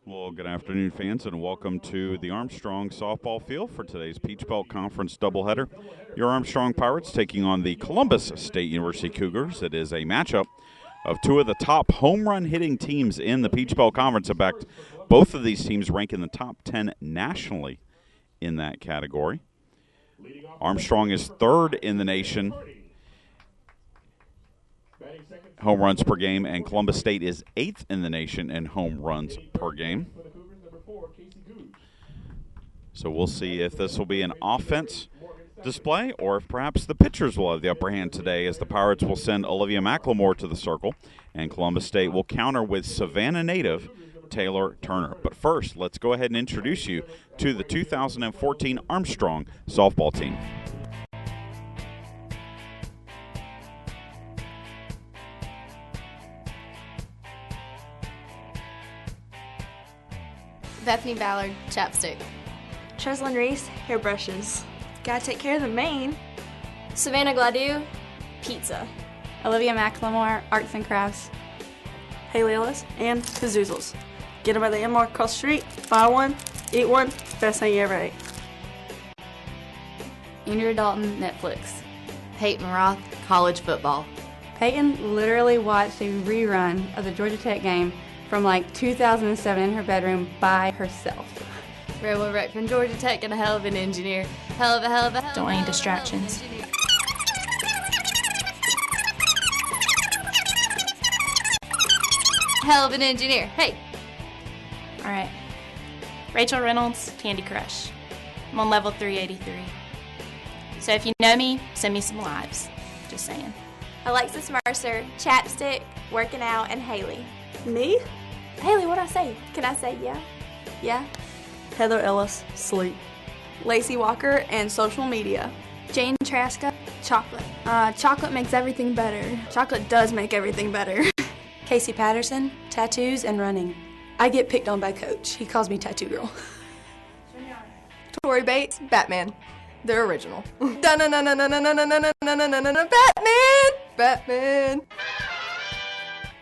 Well, good afternoon, fans, and welcome to the Armstrong Softball Field for today's Peach Belt Conference doubleheader. Your Armstrong Pirates taking on the Columbus State University Cougars. It is a matchup of two of the top home run hitting teams in the Peach Belt Conference. In fact, both of these teams rank in the top 10 nationally in that category. Armstrong is third in the nation home runs per game, and Columbus State is 8th in the nation in home runs per game. So we'll see if this will be an offense display or if perhaps the pitchers will have the upper hand today, as the Pirates will send Olivia McLemore to the circle and Columbus State will counter with Savannah native Taylor Turner. But first, let's go ahead and introduce you to the 2014 Armstrong softball team. Bethany Ballard, chapstick. Cheslin Reese, hairbrushes. Gotta take care of the mane. Savannah Gladue, pizza. Olivia McLemore, arts and crafts. Haley Ellis, and kazoozles. Get them by the M-Mark across the street, buy one, eat one, best thing you ever ate. Andrea Dalton, Netflix. Peyton Roth, college football. Peyton literally watched a rerun of the Georgia Tech game from like 2007 in her bedroom by herself. Railroad wreck from Georgia Tech and a hell of an engineer. Hell of a Don't need distractions. Hell of an engineer. Hey. All right. Rachel Reynolds, Candy Crush. I'm on level 383. So if you know me, send me some lives. Just saying. Alexis Mercer, chapstick, working out, and Haley. Me? Haley, what'd I say? Can I say yeah? Yeah? Heather Ellis, sleep. Lacey Walker, and social media. Jane Traska, chocolate. Chocolate makes everything better. Chocolate does make everything better. Casey Patterson, tattoos and running. I get picked on by Coach. He calls me Tattoo Girl. Tori Bates, Batman. The original. Batman! Batman!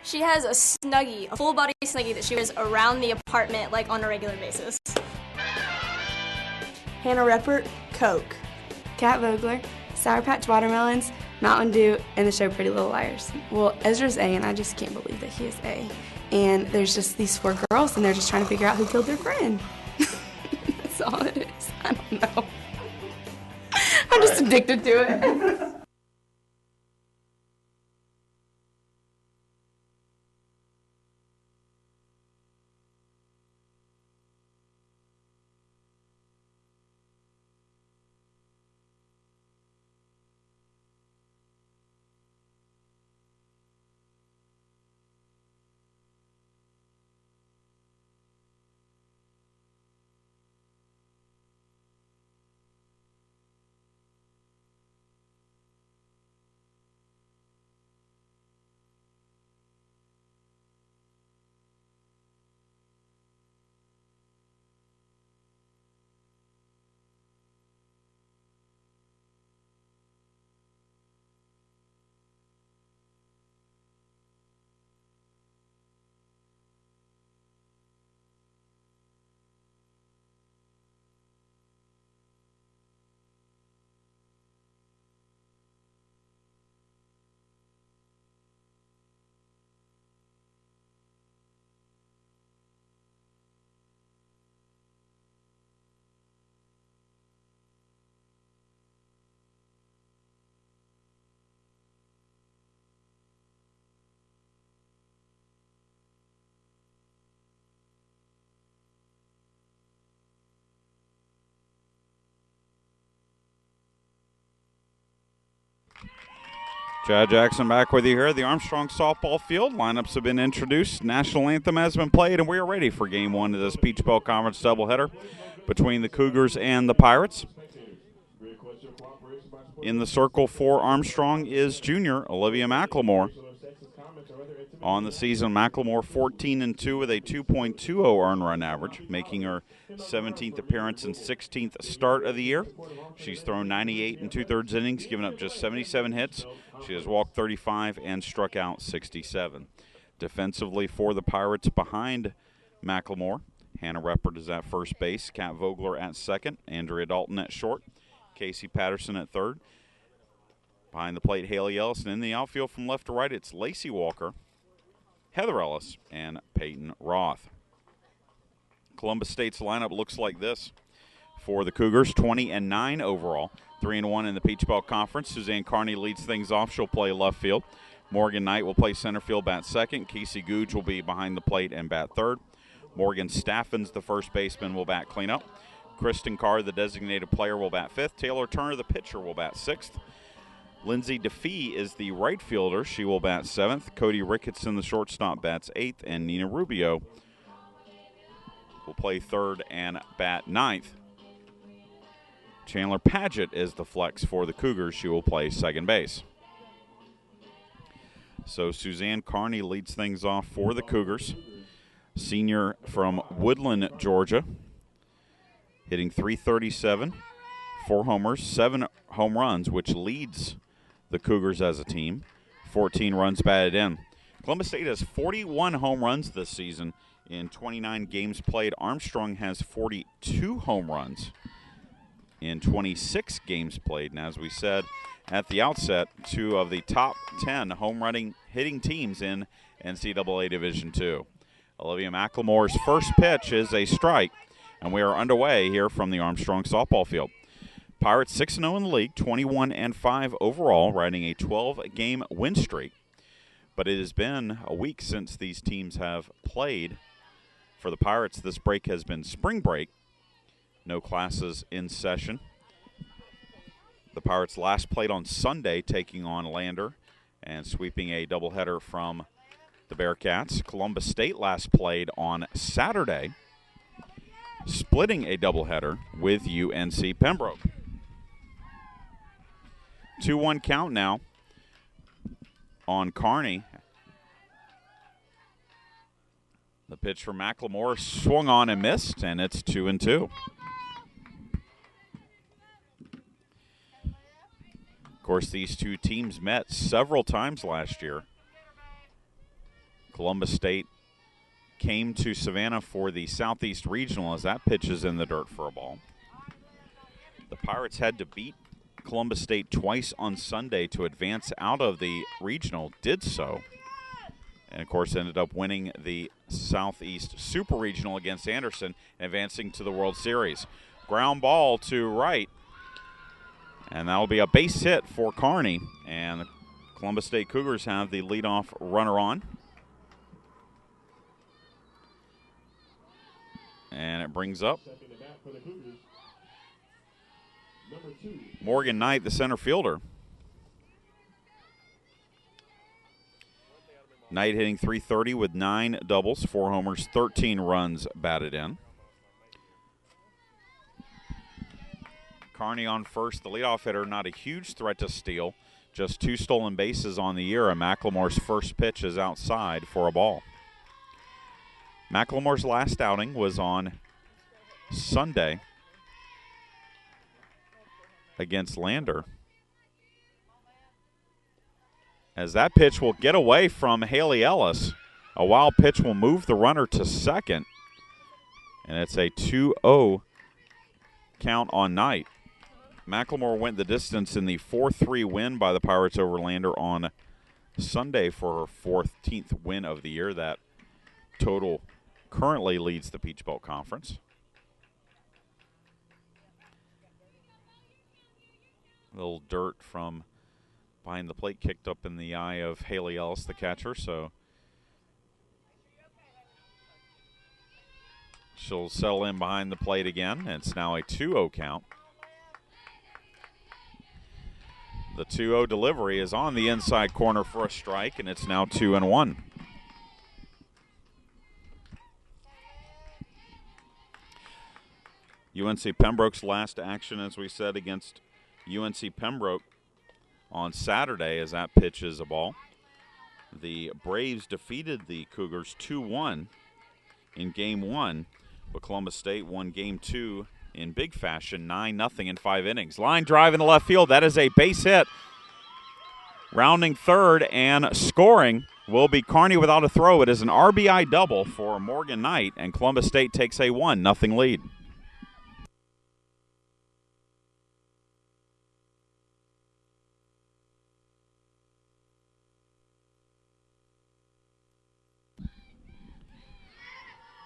She has a Snuggie, a full-body Snuggie that she wears around the apartment like on a regular basis. Hannah Reppert, Coke. Kat Vogler, Sour Patch Watermelons, Mountain Dew, and the show Pretty Little Liars. Well, Ezra's A, and I just can't believe that he is A. And there's just these 4 girls, and they're just trying to figure out who killed their friend. That's all it is. I don't know. I'm just addicted to it. Chad Jackson back with you here at the Armstrong Softball Field. Lineups have been introduced. National anthem has been played, and we are ready for Game 1 of this Peach Belt Conference doubleheader between the Cougars and the Pirates. In the circle for Armstrong is junior Olivia McLemore. On the season, McLemore 14-2 with a 2.20 earned run average, making her 17th appearance and 16th start of the year. She's thrown 98 and 2/3 innings, given up just 77 hits. She has walked 35 and struck out 67. Defensively for the Pirates behind McLemore Hannah Reppert is at first base. Kat Vogler at second. Andrea Dalton at short. Casey Patterson at third. Behind the plate, Haley Ellis. And in the outfield from left to right, it's Lacey Walker, Heather Ellis, and Peyton Roth. Columbus State's lineup looks like this for the Cougars, 20-9 overall, 3-1 in the Peach Belt Conference. Suzanne Carney leads things off. She'll play left field. Morgan Knight will play center field, bat second. Casey Googe will be behind the plate and bat third. Morgan Staffens, the first baseman, will bat cleanup. Kristen Carr, the designated player, will bat fifth. Taylor Turner, the pitcher, will bat sixth. Lindsay DeFee is the right fielder. She will bat seventh. Cody Ricketson, the shortstop, bats eighth. And Nina Rubio will play third and bat ninth. Chandler Padgett is the flex for the Cougars. She will play second base. So Suzanne Carney leads things off for the Cougars. Senior from Woodland, Georgia, hitting .337, 4 homers, 7 home runs, which leads the Cougars as a team. 14 runs batted in. Columbus State has 41 home runs this season in 29 games played. Armstrong has 42 home runs in 26 games played. And as we said at the outset, 2 of the top 10 home running hitting teams in NCAA Division II. Olivia McLemore's first pitch is a strike, and we are underway here from the Armstrong Softball Field. Pirates 6-0 in the league, 21-5 overall, riding a 12-game win streak. But it has been a week since these teams have played. For the Pirates, this break has been spring break. No classes in session. The Pirates last played on Sunday, taking on Lander and sweeping a doubleheader from the Bearcats. Columbus State last played on Saturday, splitting a doubleheader with UNC Pembroke. 2-1 count now on Carney. The pitch for McLemore swung on and missed, and it's 2-2. Of course, these two teams met several times last year. Columbus State came to Savannah for the Southeast Regional as that pitch is in the dirt for a ball. The Pirates had to beat Columbus State twice on Sunday to advance out of the regional, did so. And, of course, ended up winning the Southeast Super Regional against Anderson, advancing to the World Series. Ground ball to right, and that'll be a base hit for Carney. And the Columbus State Cougars have the leadoff runner on. And it brings up Morgan Knight, the center fielder. Knight hitting .330 with 9 doubles, 4 homers, 13 runs batted in. Carney on first, the leadoff hitter, not a huge threat to steal. Just 2 stolen bases on the year, and McLemore's first pitch is outside for a ball. McLemore's last outing was on Sunday against Lander. As that pitch will get away from Haley Ellis. A wild pitch will move the runner to second. And it's a 2-0 count on Knight. McLemore went the distance in the 4-3 win by the Pirates over Lander on Sunday for her 14th win of the year. That total currently leads the Peach Belt Conference. A little dirt from behind the plate kicked up in the eye of Haley Ellis, the catcher, so she'll settle in behind the plate again. It's now a 2-0 count. The 2-0 delivery is on the inside corner for a strike, and it's now 2-1. UNC Pembroke's last action, as we said, against UNC Pembroke on Saturday, as that pitch is a ball. The Braves defeated the Cougars 2-1 in Game 1, but Columbus State won Game 2 in big fashion, 9-0 in 5 innings. Line drive in the left field. That is a base hit. Rounding third and scoring will be Kearney without a throw. It is an RBI double for Morgan Knight, and Columbus State takes a 1-0 lead.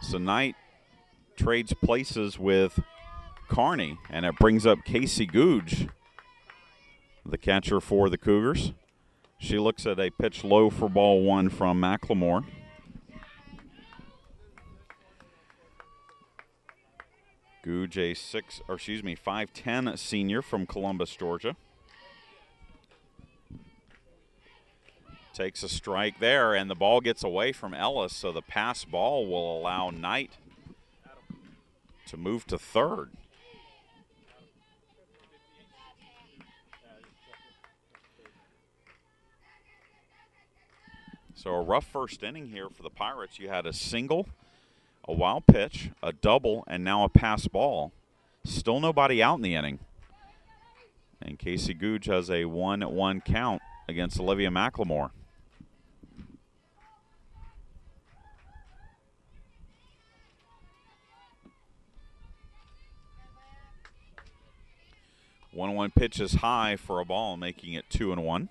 So Knight trades places with Kearney, and it brings up Casey Googe, the catcher for the Cougars. She looks at a pitch low for ball one from McLemore. Googe, a 5'10" senior from Columbus, Georgia. Takes a strike there, and the ball gets away from Ellis, so the pass ball will allow Knight to move to third. So a rough first inning here for the Pirates. You had a single, a wild pitch, a double, and now a pass ball. Still nobody out in the inning. And Casey Googe has a 1-1 count against Olivia McLemore. One pitch is high for a ball, making it 2-1.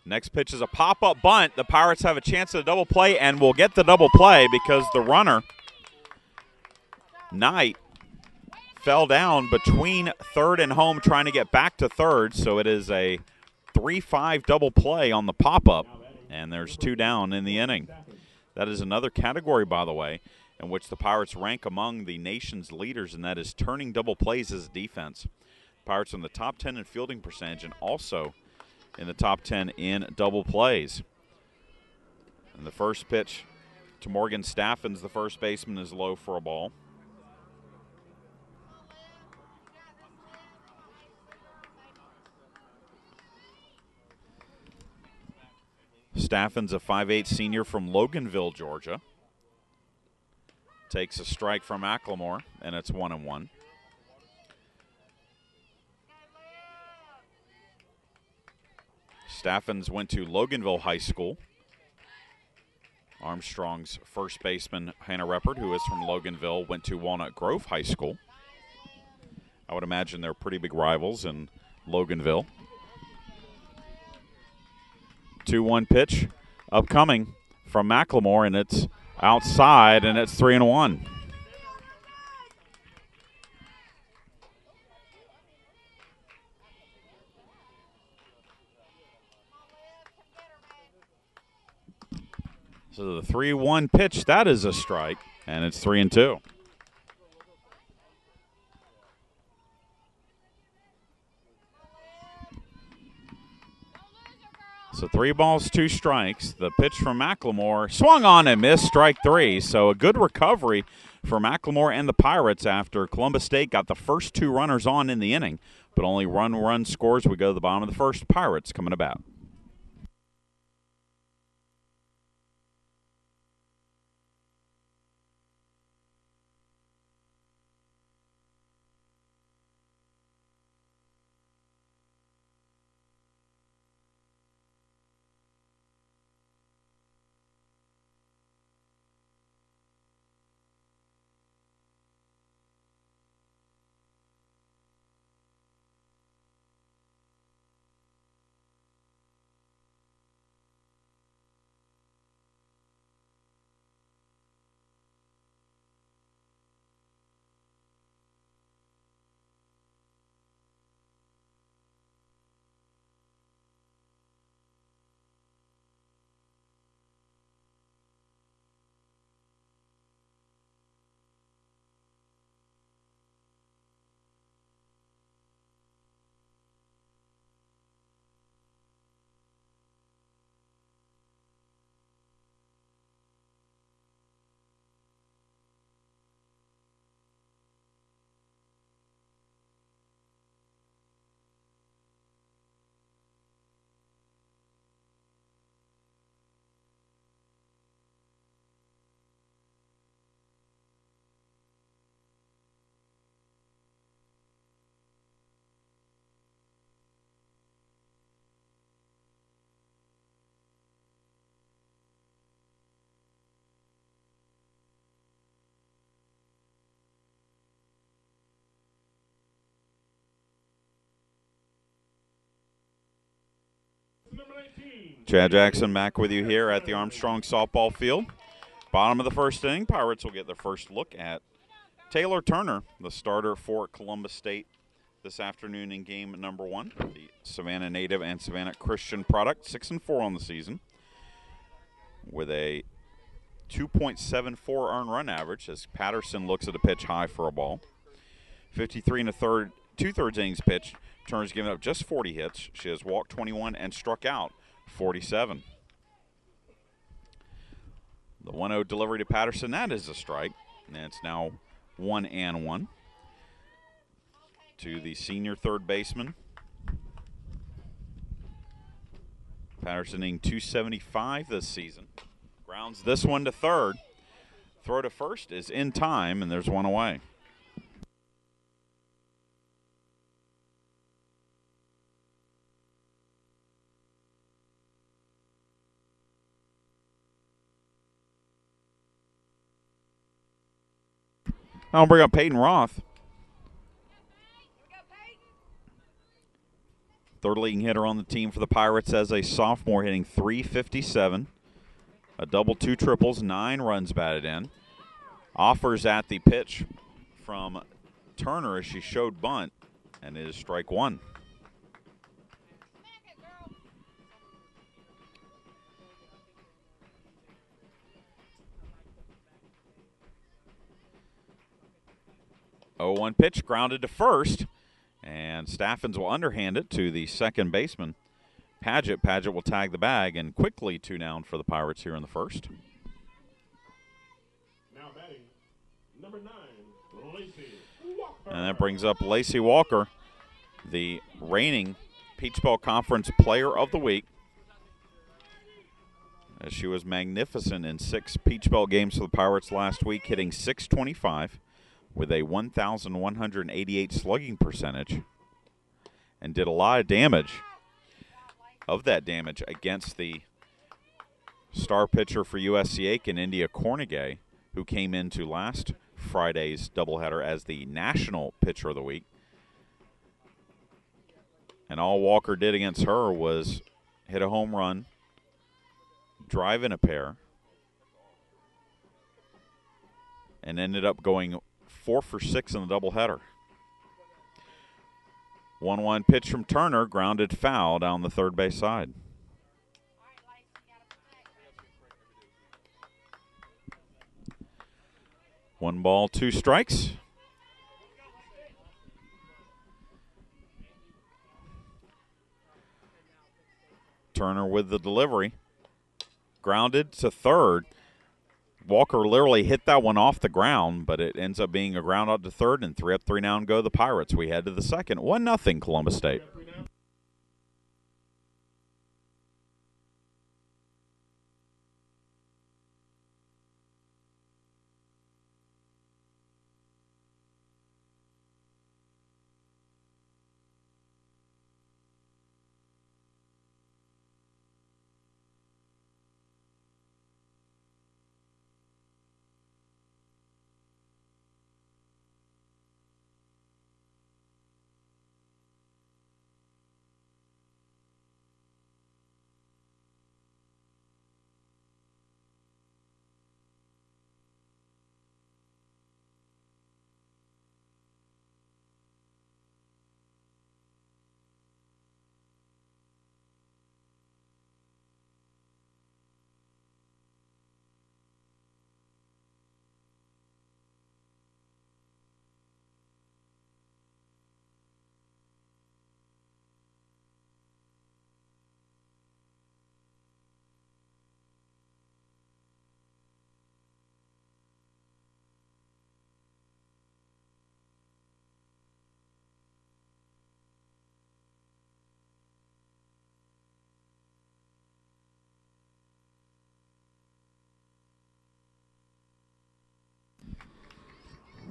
Next pitch is a pop-up bunt. The Pirates have a chance at a double play and will get the double play because the runner, Knight, fell down between third and home trying to get back to third. So it is a 3-5 double play on the pop-up, and there's 2 down in the inning. That is another category, by the way, in which the Pirates rank among the nation's leaders, and that is turning double plays as a defense. Pirates in the top 10 in fielding percentage and also in the top 10 in double plays. And the first pitch to Morgan Staffens, the first baseman, is low for a ball. Staffens, a 5'8" senior from Loganville, Georgia. Takes a strike from McLemore, and it's 1-1. Staffens went to Loganville High School. Armstrong's first baseman, Hannah Reppert, who is from Loganville, went to Walnut Grove High School. I would imagine they're pretty big rivals in Loganville. 2-1 pitch upcoming from McLemore, and it's outside, and it's 3-1. So the 3-1 pitch, that is a strike, and it's 3-2. So 3 balls, 2 strikes. The pitch from McLemore swung on and missed, strike 3. So a good recovery for McLemore and the Pirates after Columbus State got the first 2 runners on in the inning, but only one run scores. We go to the bottom of the first. Pirates coming about. Chad Jackson back with you here at the Armstrong Softball Field. Bottom of the first inning, Pirates will get their first look at Taylor Turner, the starter for Columbus State this afternoon in game number 1. The Savannah native and Savannah Christian product, 6-4 on the season, with a 2.74 earned run average as Patterson looks at a pitch high for a ball. 53 and a third, 2/3 innings pitched. Turner's given up just 40 hits. She has walked 21 and struck out 47. The 1-0 delivery to Patterson, that is a strike. And it's now 1-1 to the senior third baseman. Patterson hitting .275 this season. Grounds this one to third. Throw to first is in time, and there's one away. I'll bring up Peyton Roth. Third leading hitter on the team for the Pirates as a sophomore, hitting .357. A double, 2 triples, 9 runs batted in. Offers at the pitch from Turner as she showed bunt, and it is strike 1. Oh, 1 pitch grounded to first, and Staffens will underhand it to the second baseman, Paget. Paget will tag the bag, and quickly 2 down for the Pirates here in the first. Now batting, number 9, Lacey Walker. And that brings up Lacey Walker, the reigning Peach Belt Conference Player of the Week, as she was magnificent in 6 Peach Belt games for the Pirates last week, hitting .625. with a 1,188 slugging percentage, and did a lot of damage. Of that damage against the star pitcher for USC Aiken, India Cornegay, who came into last Friday's doubleheader as the National Pitcher of the Week. And all Walker did against her was hit a home run, drive in a pair, and ended up going 4 for 6 in the doubleheader. 1-1 pitch from Turner, grounded foul down the third base side. One ball, 2 strikes. Turner with the delivery. Grounded to third. Walker literally hit that one off the ground, but it ends up being a ground out to third, and 3 up, 3 down go the Pirates. We head to the second. 1-0 Columbus State.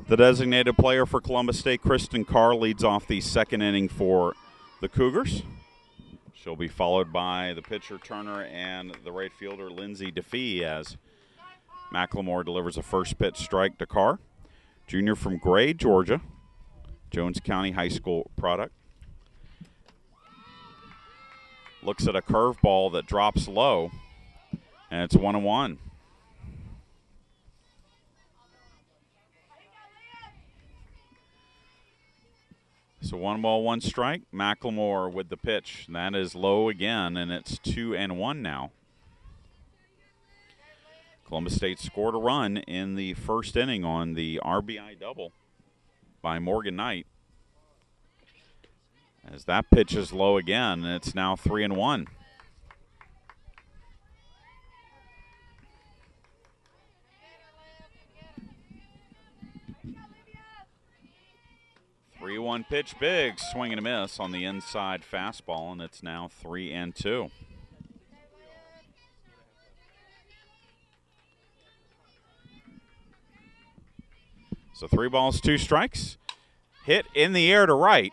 The designated player for Columbus State, Kristen Carr, leads off the second inning for the Cougars. She'll be followed by the pitcher Turner and the right fielder Lindsay DeFee as McLemore delivers a first pitch strike to Carr. Junior from Gray, Georgia, Jones County High School product. looks at a curveball that drops low, and it's 1-1. So 1 ball, 1 strike. Macklemore with the pitch. That is low again, and it's 2-1 now. Columbus State scored a run in the first inning on the RBI double by Morgan Knight. As that pitch is low again, and it's now 3-1. Three-one pitch, big swing and a miss on the inside fastball, and it's now 3-2. So 3 balls, 2 strikes. Hit in the air to right.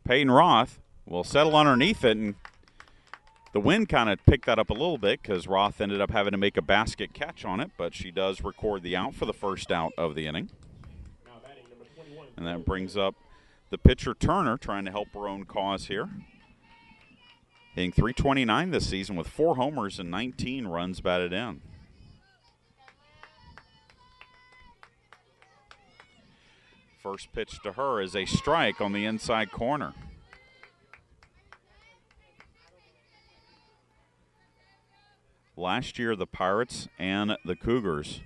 Peyton Roth will settle underneath it, and the wind kind of picked that up a little bit because Roth ended up having to make a basket catch on it, but she does record the out for the first out of the inning. And that brings up the pitcher Turner, trying to help her own cause here. Hitting .329 this season with 4 homers and 19 runs batted in. First pitch to her is a strike on the inside corner. Last year, the Pirates and the Cougars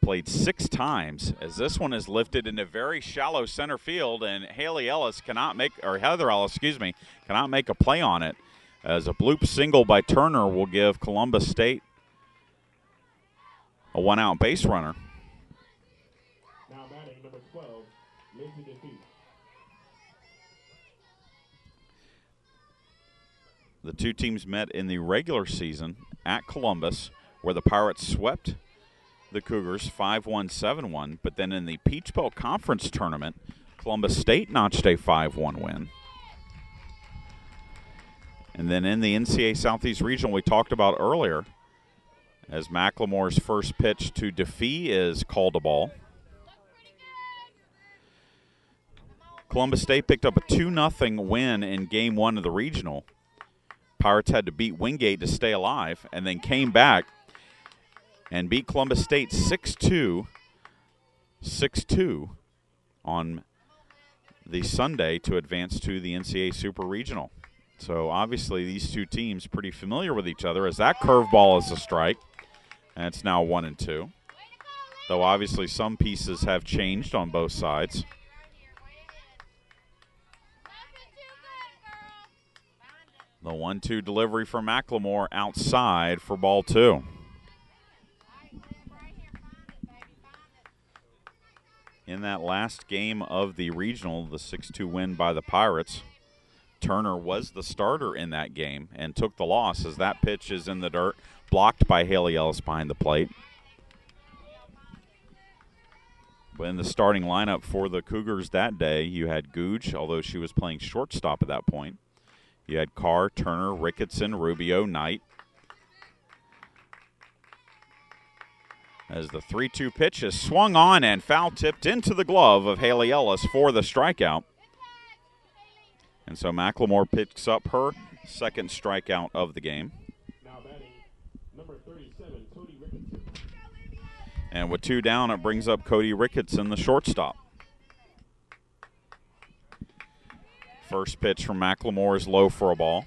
played 6 times, as this one is lifted into very shallow center field, and Heather Ellis cannot make a play on it, as a bloop single by Turner will give Columbus State a 1-out base runner. Now batting number 12, Lindsay Defeat. The two teams met in the regular season at Columbus, where the Pirates swept the Cougars 5-1, 7-1, but then in the Peach Belt Conference Tournament, Columbus State notched a 5-1 win. And then in the NCAA Southeast Regional we talked about earlier, as Macklemore's first pitch to Defee is called a ball. Columbus State picked up a 2-0 win in Game 1 of the Regional. Pirates had to beat Wingate to stay alive, and then came back and beat Columbus State 6-2 on the Sunday to advance to the NCAA Super Regional. So obviously these two teams pretty familiar with each other, as that curveball is a strike, and it's now 1-2. Though obviously some pieces have changed on both sides. The 1-2 delivery from Macklemore outside for ball 2. In that last game of the regional, the 6-2 win by the Pirates, Turner was the starter in that game and took the loss, as that pitch is in the dirt, blocked by Haley Ellis behind the plate. But in the starting lineup for the Cougars that day, you had Googe, although she was playing shortstop at that point. You had Carr, Turner, Ricketson, Rubio, Knight. As the 3-2 pitch is swung on and foul tipped into the glove of Haley Ellis for the strikeout. And so Macklemore picks up her second strikeout of the game. Now batting number 37, Cody Ricketson. And with 2 down, it brings up Cody Ricketson, the shortstop. First pitch from Macklemore is low for a ball.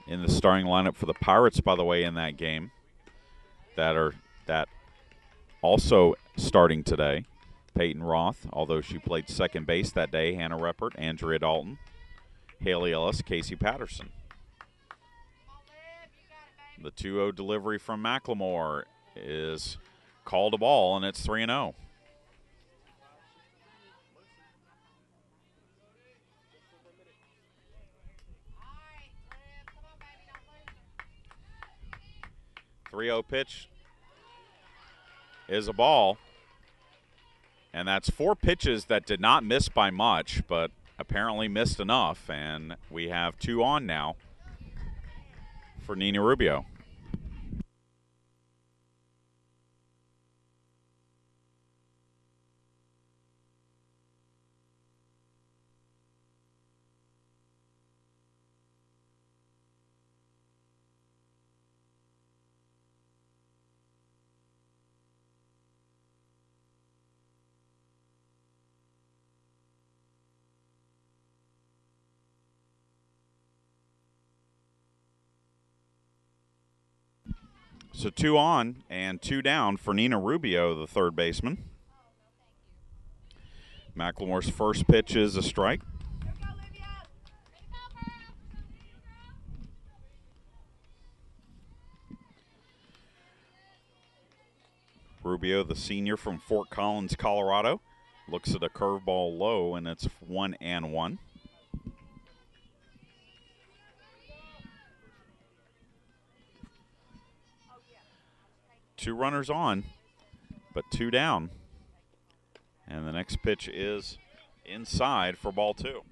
In the starting lineup for the Pirates, by the way, in that game, that also starting today, Peyton Roth, although she played second base that day, Hannah Reppert, Andrea Dalton, Haley Ellis, Casey Patterson. The 2-0 delivery from Macklemore is called a ball, and it's 3-0. Pitch is a ball, and that's 4 pitches that did not miss by much, but apparently missed enough, and we have 2 on now for Nina Rubio. So 2 on and 2 down for Nina Rubio, the third baseman. McLemore's first pitch is a strike. Rubio, the senior from Fort Collins, Colorado, looks at a curveball low, and it's 1-1. Two runners on, but 2 down. And the next pitch is inside for ball 2.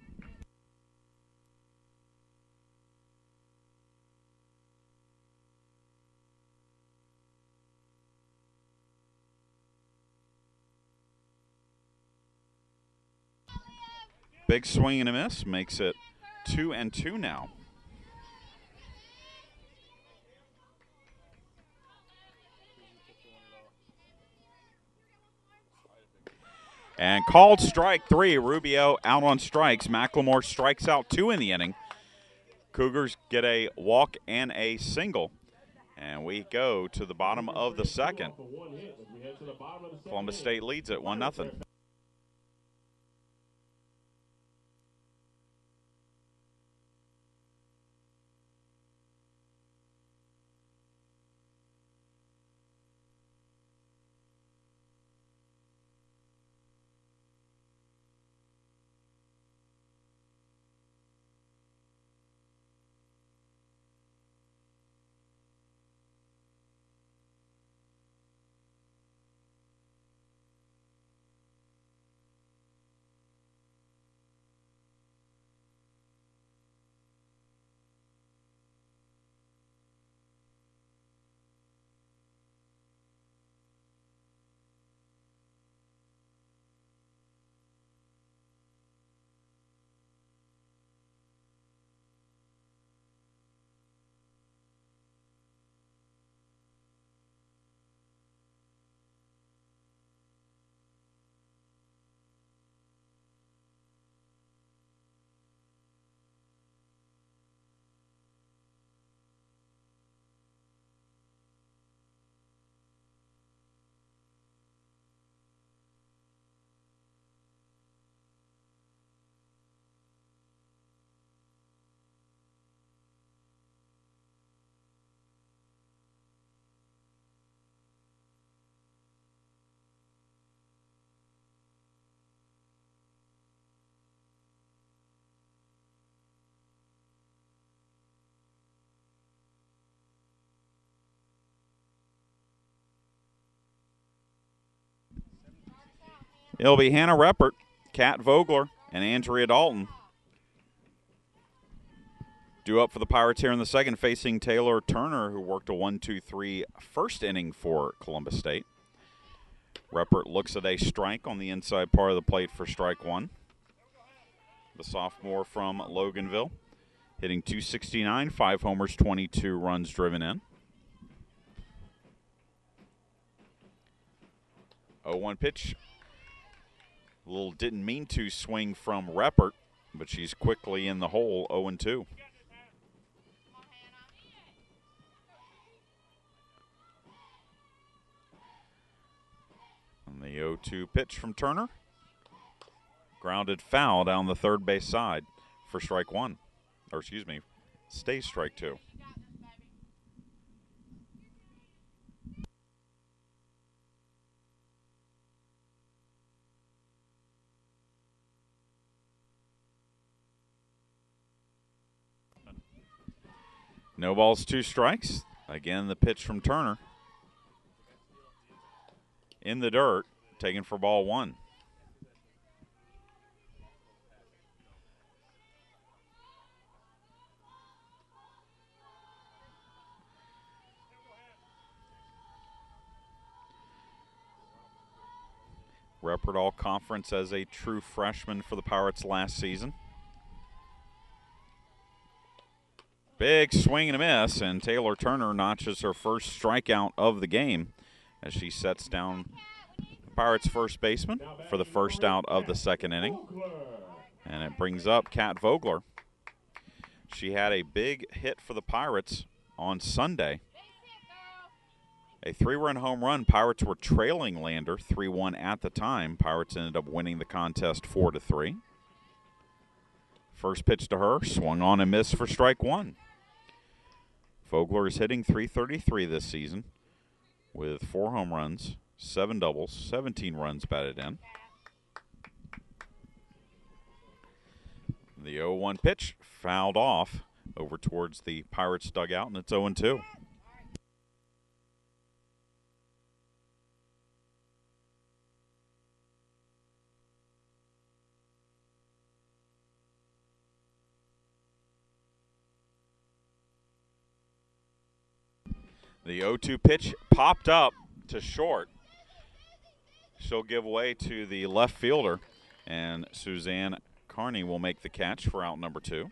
Big swing and a miss makes it 2-2 now. And called strike 3. Rubio out on strikes. McLemore strikes out 2 in the inning. Cougars get a walk and a single. And we go to the bottom of the second. Columbus State leads it 1-0. It'll be Hannah Reppert, Kat Vogler, and Andrea Dalton. Due up for the Pirates here in the second, facing Taylor Turner, who worked a 1-2-3 first inning for Columbus State. Reppert looks at a strike on the inside part of the plate for strike 1. The sophomore from Loganville, hitting .269, 5 homers, 22 runs driven in. 0-1 pitch. A little didn't mean to swing from Reppert, but she's quickly in the hole, 0-2. And the 0-2 pitch from Turner. Grounded foul down the third base side for strike 1. Or excuse me, stays strike 2. No balls, 2 strikes. Again, the pitch from Turner. In the dirt, taken for ball 1. Reppert all conference as a true freshman for the Pirates last season. Big swing and a miss, and Taylor Turner notches her first strikeout of the game as she sets down the Pirates' first baseman for the first out of the second inning. And it brings up Kat Vogler. She had a big hit for the Pirates on Sunday. A 3-run home run. Pirates were trailing Lander 3-1 at the time. Pirates ended up winning the contest 4-3. First pitch to her, swung on and missed for strike one. Fogler is hitting .333 this season with 4 home runs, 7 doubles, 17 runs batted in. The 0-1 pitch fouled off over towards the Pirates dugout, and it's 0-2. The 0-2 pitch popped up to short. She'll give way to the left fielder, and Suzanne Carney will make the catch for out number 2.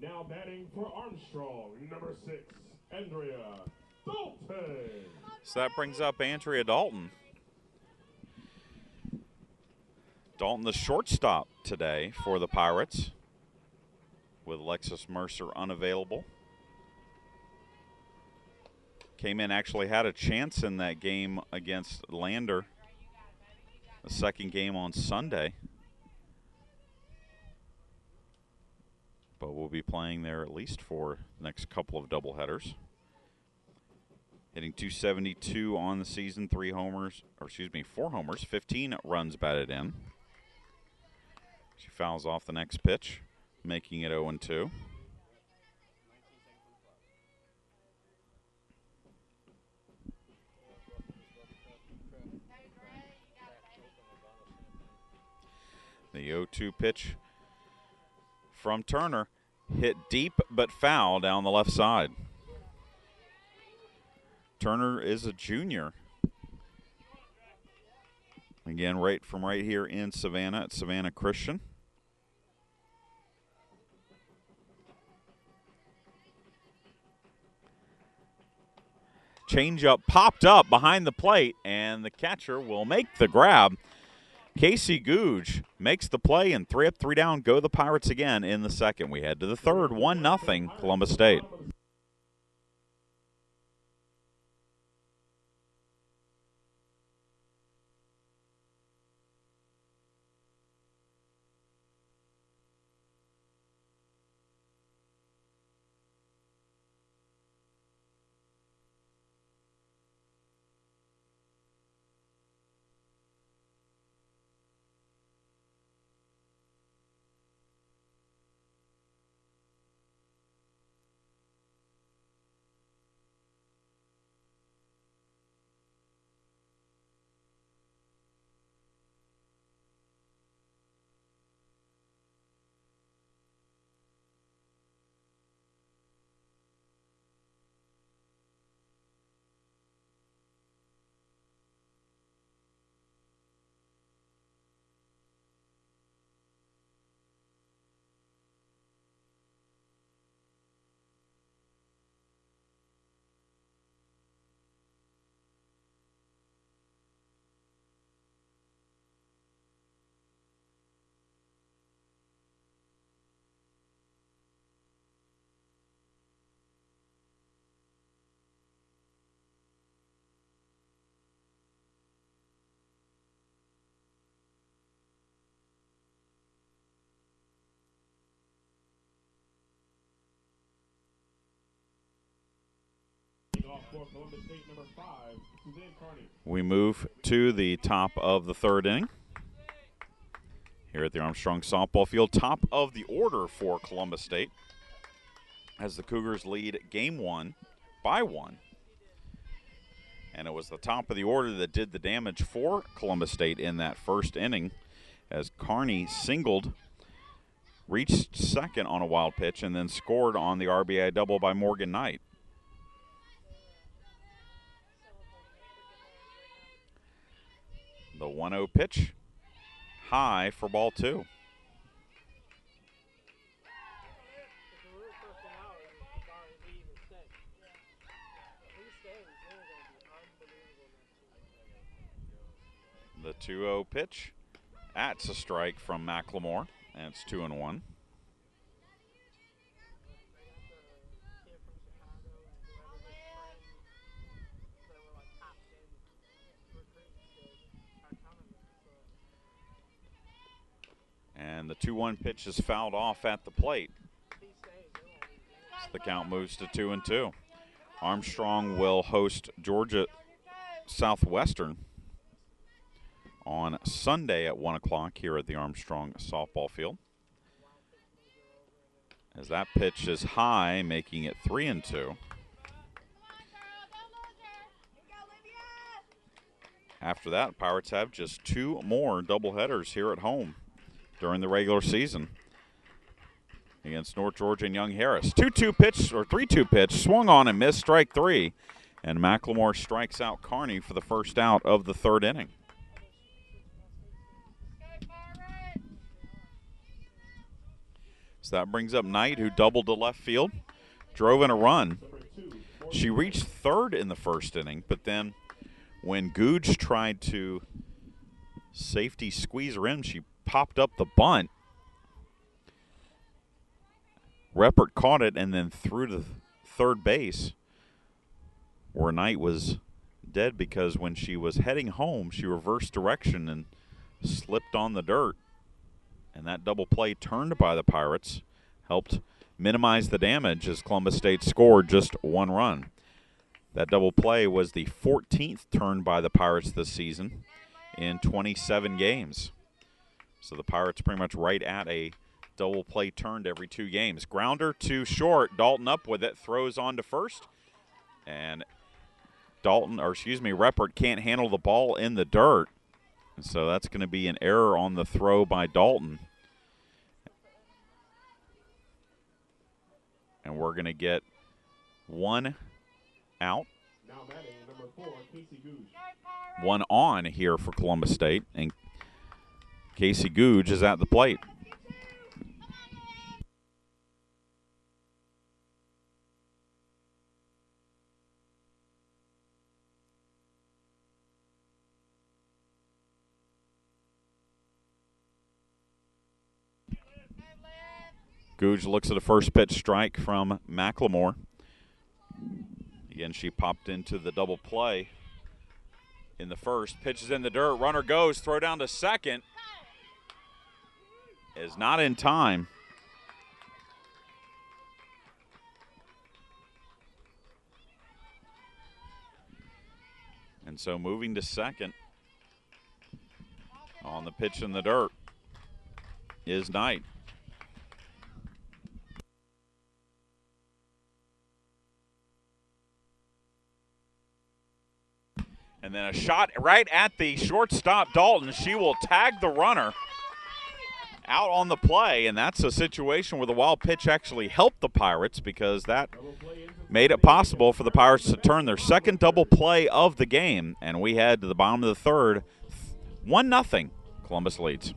Now batting for Armstrong, number 6, Andrea Dalton. So that brings up Andrea Dalton. Dalton, the shortstop today for the Pirates, with Alexis Mercer unavailable. Came in, actually had a chance in that game against Lander, the second game on Sunday. But we'll be playing there at least for the next couple of doubleheaders. Hitting .272 on the season, 4 homers, 15 runs batted in. She fouls off the next pitch, making it 0-2. The 0-2 pitch from Turner hit deep but foul down the left side. Turner is a junior. Again, right here in Savannah at Savannah Christian. Changeup popped up behind the plate, and the catcher will make the grab. Casey Googe makes the play, and 3 up, 3 down go the Pirates again in the second. We head to the third, 1-0 Columbus State. We move to the top of the third inning here at the Armstrong Softball Field. Top of the order for Columbus State as the Cougars lead game 1 by 1. And it was the top of the order that did the damage for Columbus State in that first inning, as Carney singled, reached second on a wild pitch, and then scored on the RBI double by Morgan Knight. The 1-0 pitch, high for ball 2. The 2-0 pitch, that's a strike from McLemore, and it's 2-1. The 2-1 pitch is fouled off at the plate. So the count moves to 2-2. Armstrong will host Georgia Southwestern on Sunday at 1 o'clock here at the Armstrong Softball Field. As that pitch is high, making it 3-2. After that, Pirates have just 2 more doubleheaders here at home during the regular season against North Georgia and Young Harris. 2-2 pitch, or 3-2 pitch, swung on and missed, strike 3. And McLemore strikes out Carney for the first out of the 3rd inning. So that brings up Knight, who doubled to left field, drove in a run. She reached 3rd in the 1st inning, but then when Googe tried to safety squeeze her in, she popped up the bunt. Reppert caught it and then threw to 3rd base, where Knight was dead because when she was heading home, she reversed direction and slipped on the dirt. And that double play turned by the Pirates helped minimize the damage as Columbus State scored just 1 run. That double play was the 14th turn by the Pirates this season in 27 games. So the Pirates pretty much right at a double play turned every 2 games. Grounder to short. Dalton up with it, throws on to first. And Reppert can't handle the ball in the dirt. And so that's going to be an error on the throw by Dalton. And we're going to get 1 out. Now batting number 4, Casey Googe. 1 on here for Columbus State. And Casey Googe is at the plate. Googe looks at a first pitch strike from McLemore. Again, she popped into the double play in the first. Pitches in the dirt. Runner goes. Throw down to second. Is not in time. And so moving to second on the pitch in the dirt is Knight. And then a shot right at the shortstop, Dalton. She will tag the runner out on the play, and that's a situation where the wild pitch actually helped the Pirates because that made it possible for the Pirates to turn their second double play of the game. And we head to the bottom of the 3rd. 1-0, Columbus leads.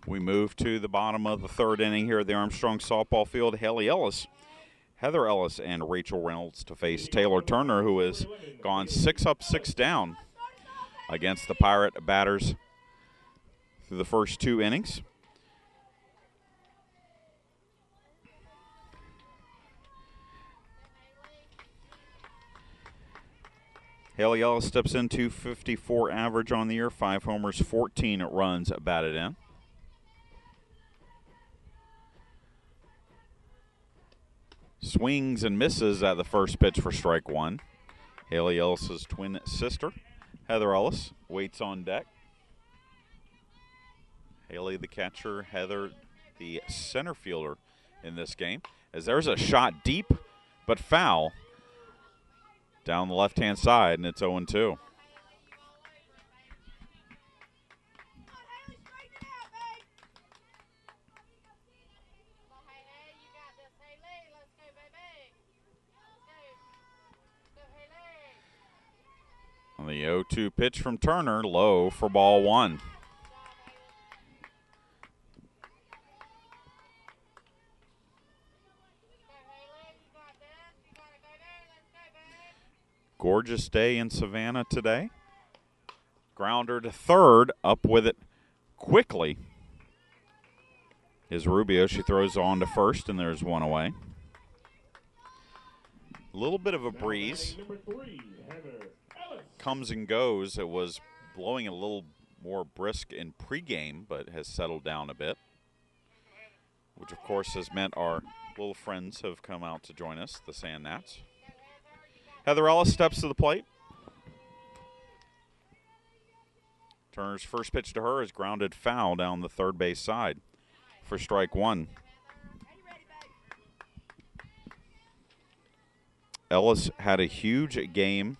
We move to the bottom of the 3rd inning here at the Armstrong Softball Field. Heather Ellis, and Rachel Reynolds to face Taylor Turner, who has gone 6 up, 6 down against the Pirate batters through the first 2 innings. Haley Ellis steps in, .254 average on the year, 5 homers, 14 runs batted in. Swings and misses at the first pitch for strike 1. Haley Ellis's twin sister, Heather Ellis, waits on deck. Haley the catcher, Heather the center fielder in this game. As there's a shot deep but foul down the left-hand side, and it's 0-2. On the 0-2 pitch from Turner, low for ball one. Gorgeous day in Savannah today. Grounder to third, up with it quickly is Rubio. She throws on to first, and there's one away. A little bit of a breeze. Comes and goes. It was blowing a little more brisk in pregame, but has settled down a bit, which of course has meant our little friends have come out to join us, the Sand Gnats. Heather Ellis steps to the plate. Turner's first pitch to her is grounded foul down the third base side for strike one. Ellis had a huge game,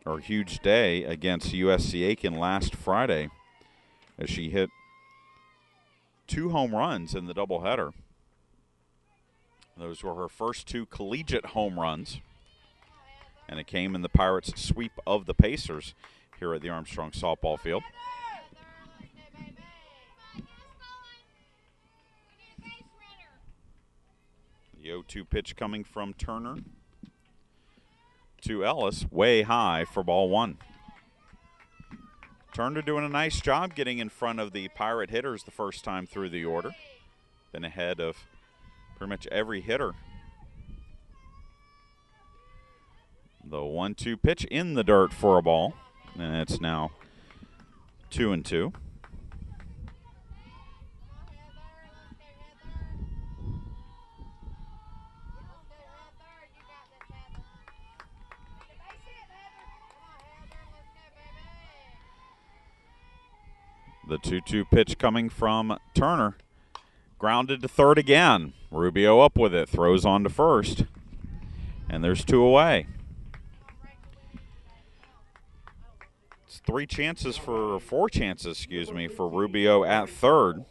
or huge day, against USC Aiken last Friday as she hit 2 home runs in the doubleheader. Those were her first 2 collegiate home runs, and it came in the Pirates' sweep of the Pacers here at the Armstrong Softball Field. The 0-2 pitch coming from Turner to Ellis, way high for ball one. Turner doing a nice job getting in front of the Pirate hitters the first time through the order. Been ahead of pretty much every hitter. The 1-2 pitch in the dirt for a ball, and it's now 2-2. The 2-2 pitch coming from Turner. Grounded to third again. Rubio up with it, throws on to first. And there's 2 away. It's 4 chances, for Rubio at third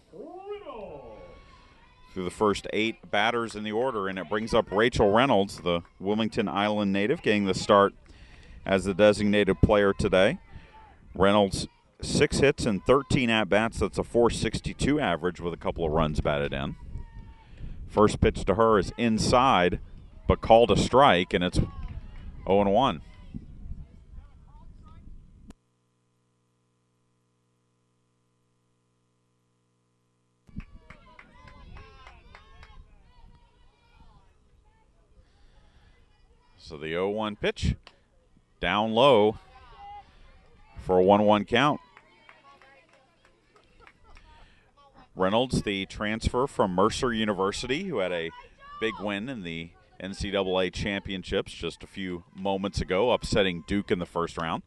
through the first 8 batters in the order, and it brings up Rachel Reynolds, the Wilmington Island native, getting the start as the designated player today. Reynolds 6 hits and 13 at-bats. That's a .462 average with a couple of runs batted in. First pitch to her is inside, but called a strike, and it's 0-1. So the 0-1 pitch, down low for a 1-1 count. Reynolds, the transfer from Mercer University, who had a big win in the NCAA championships just a few moments ago, upsetting Duke in the first round.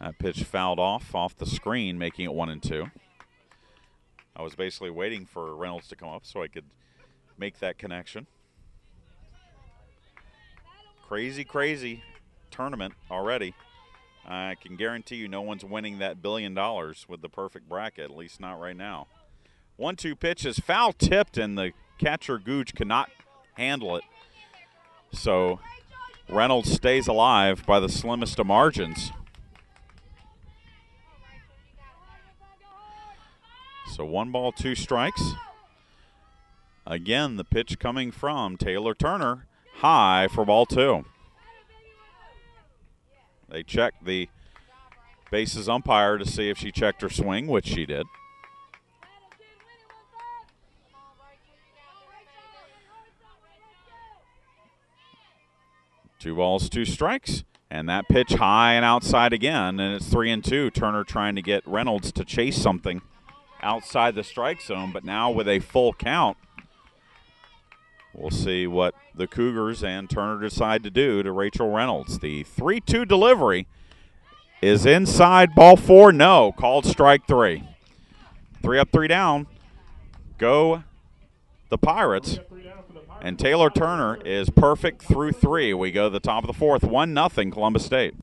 That pitch fouled off the screen, making it 1-2. I was basically waiting for Reynolds to come up so I could make that connection. Crazy tournament already. I can guarantee you no one's winning that $1 billion with the perfect bracket, at least not right now. 1-2 pitch is foul tipped, and the catcher Gooch cannot handle it. So Reynolds stays alive by the slimmest of margins. So 1 ball, 2 strikes. Again, the pitch coming from Taylor Turner, high for ball 2. They checked the bases umpire to see if she checked her swing, which she did. Two balls, 2 strikes, and that pitch high and outside again, and it's 3-2. Turner trying to get Reynolds to chase something outside the strike zone, but now with a full count, We'll see what the Cougars and Turner decide to do to Rachel Reynolds. The 3-2 delivery is inside, ball 4, no. Called strike 3. 3 up, 3 down. Go the Pirates. And Taylor Turner is perfect through 3. We go to the top of the 4th, 1-0 Columbus State.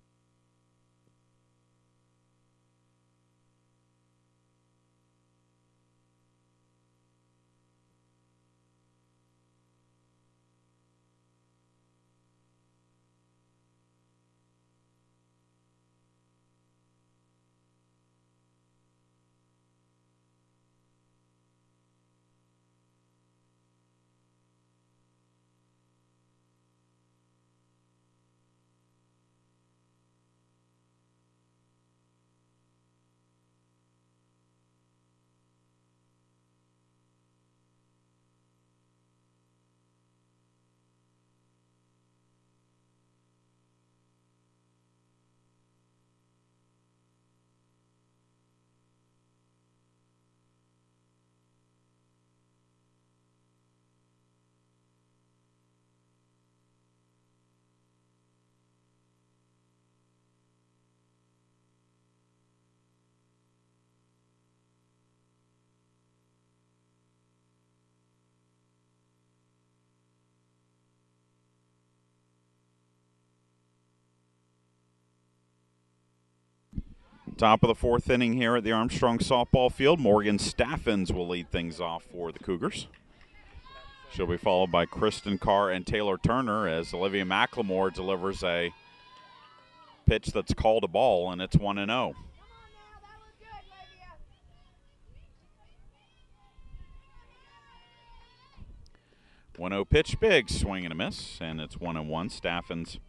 Top of the 4th inning here at the Armstrong Softball Field. Morgan Staffens will lead things off for the Cougars. She'll be followed by Kristen Carr and Taylor Turner as Olivia McLemore delivers a pitch that's called a ball, and it's 1-0. Pitch, big swing and a miss, and it's 1-1. Staffens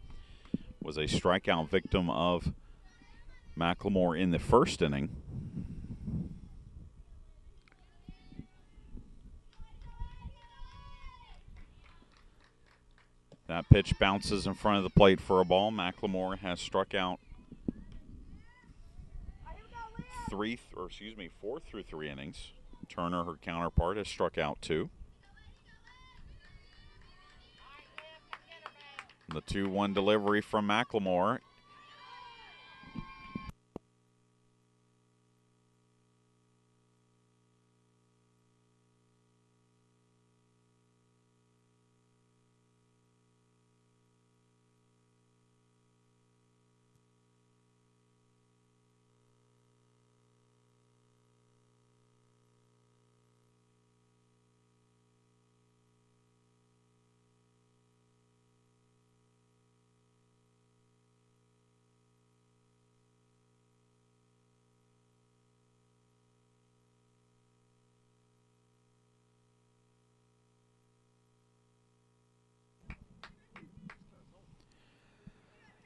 was a strikeout victim of McLemore in the 1st inning. That pitch bounces in front of the plate for a ball. McLemore has struck out 4 through 3 innings. Turner, her counterpart, has struck out 2. The 2-1 delivery from McLemore.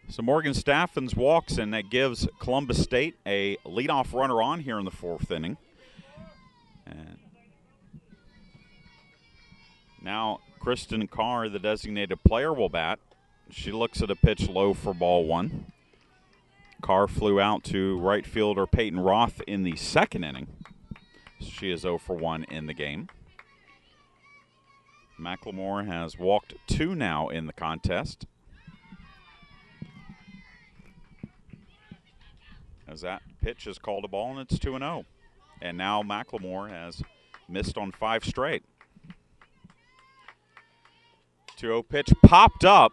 So Morgan Staffens walks, and that gives Columbus State a leadoff runner on here in the 4th inning. And now Kristen Carr, the designated player, will bat. She looks at a pitch low for ball 1. Carr flew out to right fielder Peyton Roth in the 2nd inning. She is 0 for 1 in the game. McLemore has walked 2 now in the contest. As that pitch is called a ball, and it's 2-0. And now McLemore has missed on 5 straight. 2-0 pitch popped up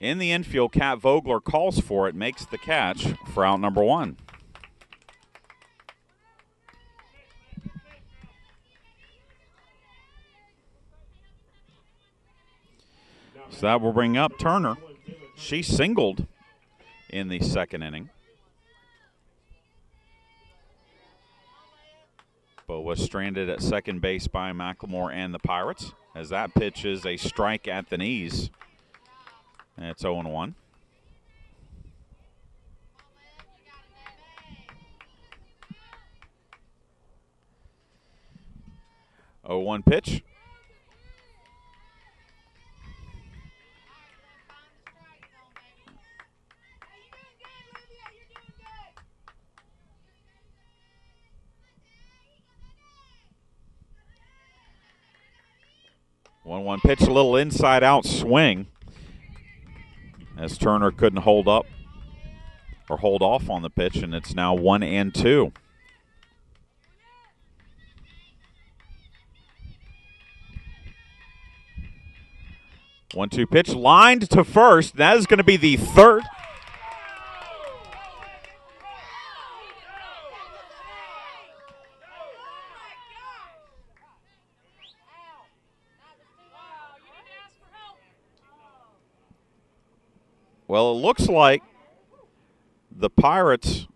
in the infield. Kat Vogler calls for it, makes the catch for out number 1. So that will bring up Turner. She singled in the 2nd inning, but was stranded at second base by McLemore and the Pirates, as that pitch is a strike at the knees. And it's 0-1. Pitch. 1-1 pitch, a little inside-out swing as Turner couldn't hold up or hold off on the pitch, and it's now 1-2. One-two pitch, lined to first. That is going to be the third. Well, it looks like the Pirates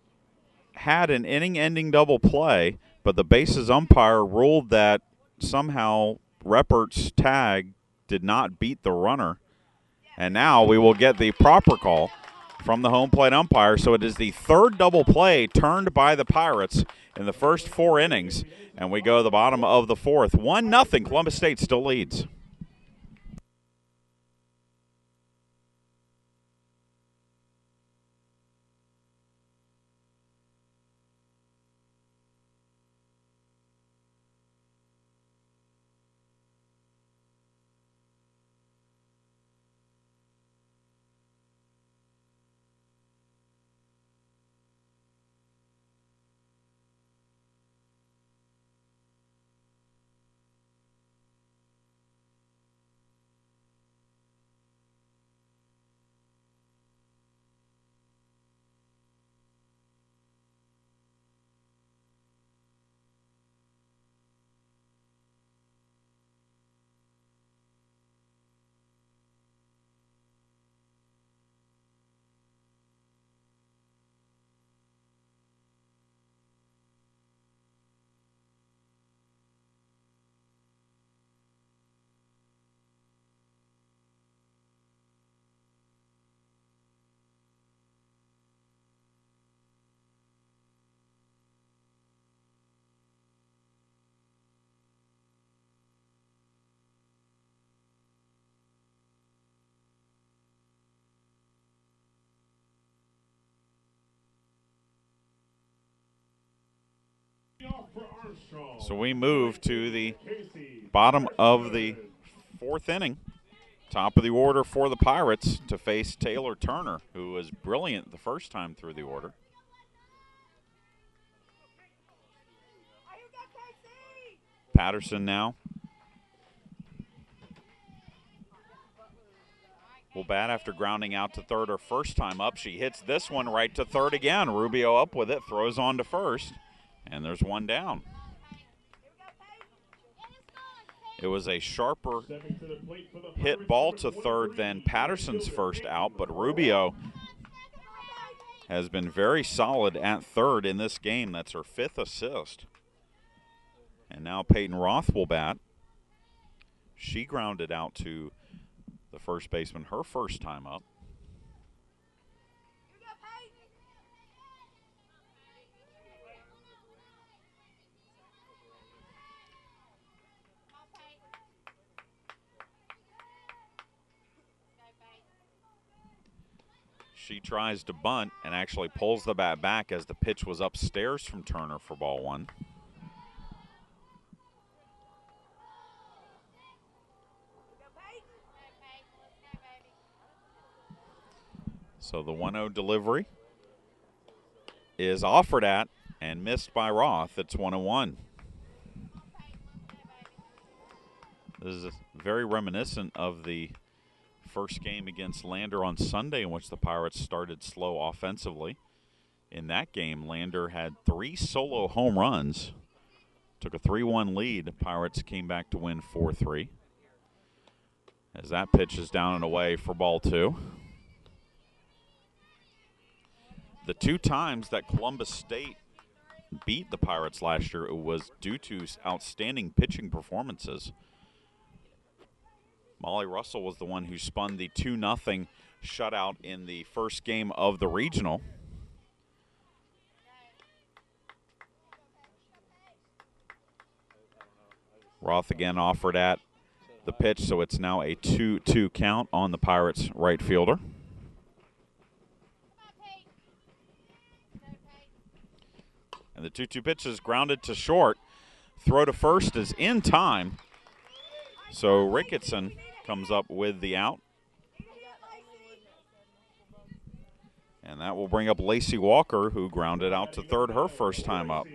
had an inning-ending double play, but the bases umpire ruled that somehow Reppert's tag did not beat the runner. And now we will get the proper call from the home plate umpire. So it is the third double play turned by the Pirates in the first 4 innings. And we go to the bottom of the fourth. 1-0, Columbus State still leads. So we move to the bottom of the fourth inning. Top of the order for the Pirates to face Taylor Turner, who was brilliant the first time through the order. Patterson now will bat after grounding out to third her first time up. She hits this one right to third again. Rubio up with it, throws on to first, and there's one down. It was a sharper hit ball to third than Patterson's first out, but Rubio has been very solid at third in this game. That's her 5th assist. And now Peyton Roth will bat. She grounded out to the first baseman her first time up. She tries to bunt and actually pulls the bat back as the pitch was upstairs from Turner for ball one. So the 1-0 delivery is offered at and missed by Roth. It's 1-1. This is very reminiscent of the first game against Lander on Sunday, in which the Pirates started slow offensively. In that game, Lander had 3 solo home runs, took a 3-1 lead. Pirates came back to win 4-3. As that pitch is down and away for ball 2. The 2 times that Columbus State beat the Pirates last year, it was due to outstanding pitching performances. Molly Russell was the one who spun the 2-0 shutout in the first game of the regional. Roth again offered at the pitch, so it's now a 2-2 count on the Pirates right fielder. And the 2-2 pitch is grounded to short. Throw to first is in time. So Ricketson comes up with the out. And that will bring up Lacey Walker, who grounded out to third her first time up.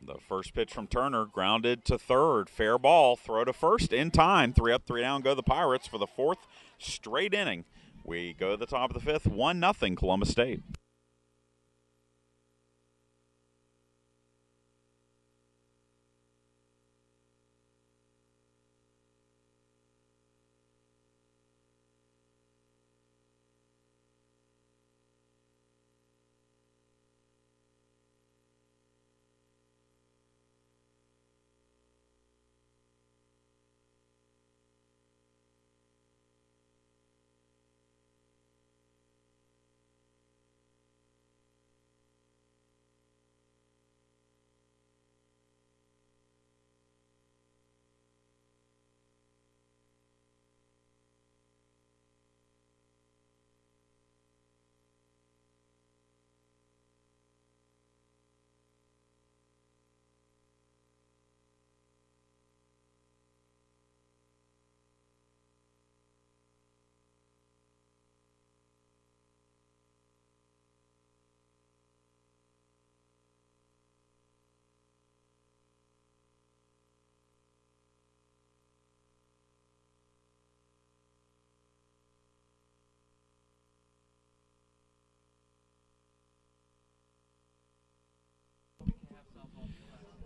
The first pitch from Turner, grounded to third. Fair ball, throw to first in time. 3 up, 3 down go the Pirates for the 4th straight inning. We go to the top of the 5th, 1-0 Columbus State.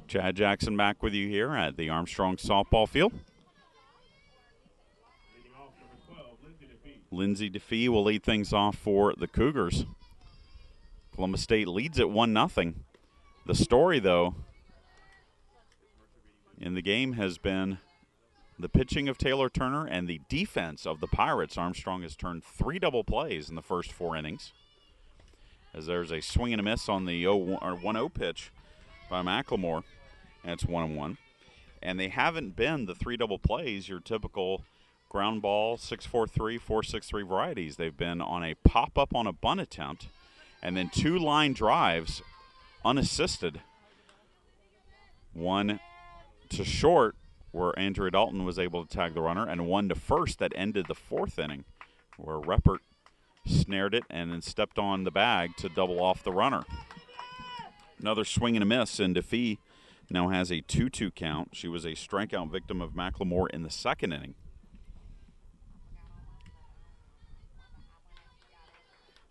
Chad Jackson back with you here at the Armstrong Softball Field. Lindsay DeFee will lead things off for the Cougars. Columbus State leads at 1-0. The story, though, in the game has been the pitching of Taylor Turner and the defense of the Pirates. Armstrong has turned 3 double plays in the first 4 innings, as there's a swing and a miss on the 1-0 pitch by McLemore, and it's 1-1. And they haven't been the 3 double plays, your typical ground ball 6-4-3, 4-6-3 varieties. They've been on a pop-up on a bunt attempt, and then 2 line drives unassisted. One to short, where Andrea Dalton was able to tag the runner, and one to first that ended the 4th inning, where Reppert snared it and then stepped on the bag to double off the runner. Another swing and a miss, and DeFee now has a 2-2 count. She was a strikeout victim of McLemore in the 2nd inning.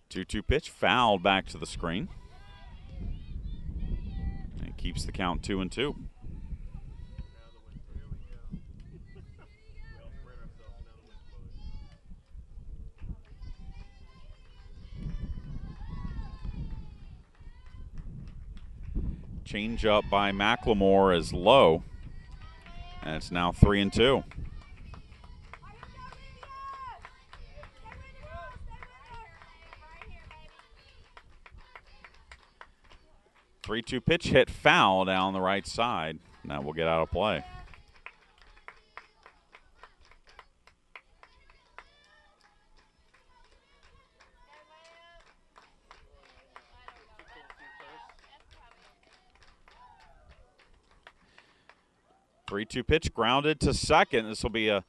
2-2 pitch, fouled back to the screen. And keeps the count 2-2. Change up by McLemore is low, and it's now 3-2. Three-two pitch hit foul down the right side. And that will get out of play. Three-two pitch grounded to second. This will be a